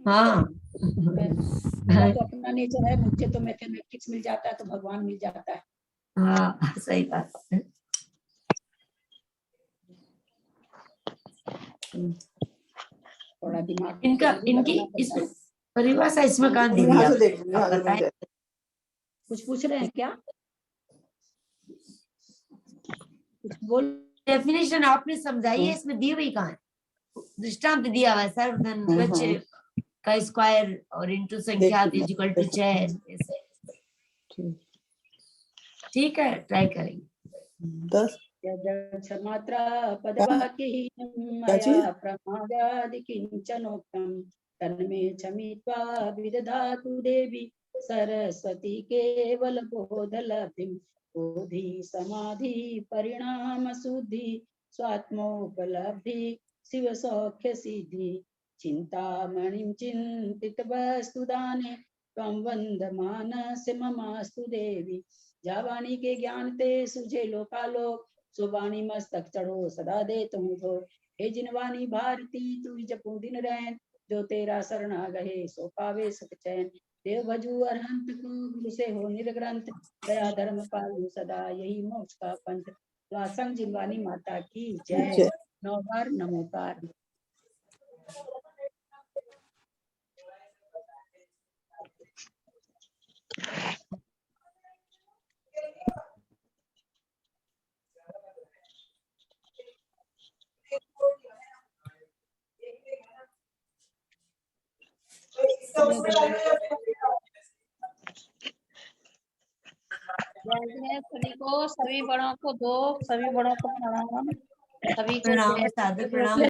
हाँ मेरा तो अपना नेचर है, मुझे तो मैथमेटिक्स मिल जाता है तो भगवान मिल जाता है। हाँ सही बात है। थोड़ा दिमाग इनकी इसमें परिभाषा इसमें कहाँ दी यहाँ से है? देख आप बताएं। कुछ पूछ रहे हैं क्या? कुछ बोल। डेफिनेशन आपने समझाई है, इसमें दी हुई कहाँ है? दृष्टांत दिया हुआ है, सर्वधन, गच्छ का स्क्वायर और इंटू संख्या इक्वल टू 6। ठीक है, ट्राई करेंगे। 10 मात्रा पदवाक्यहीनं मया प्रमादादि किंचनोक्तं तन्मे क्षमित्वा विदधातु देवी सरस्वती केवल बोधलब्धिं। बोधि समाधि परिणाम शुद्धि स्वात्मोपलब्धि शिव सौख्य सिद्धि। चिंतामणिं चिंतित वस्तुदाने त्वं वंदमानस्य ममास्तु देवी। जावाणी के ज्ञान ते सुझे लोकालोक सुवाणी मस्तक चढ़ो सदा दे तुम हो। हे जिनवानी भारती तू जपू दिन रैन जो तेरा शरणा गहे सो पावे सुख चैन। देव भजू अरहंत को गुरु से हो निर्ग्रंथ दया धर्म पालू सदा यही मोक्ष का पंथ। वासंग जिनवानी माता की जय। 9 बार नमोकार। सभी को, सभी बड़ों को 2, सभी बड़ों को प्रणाम, सभी को प्रणाम, सादर प्रणाम।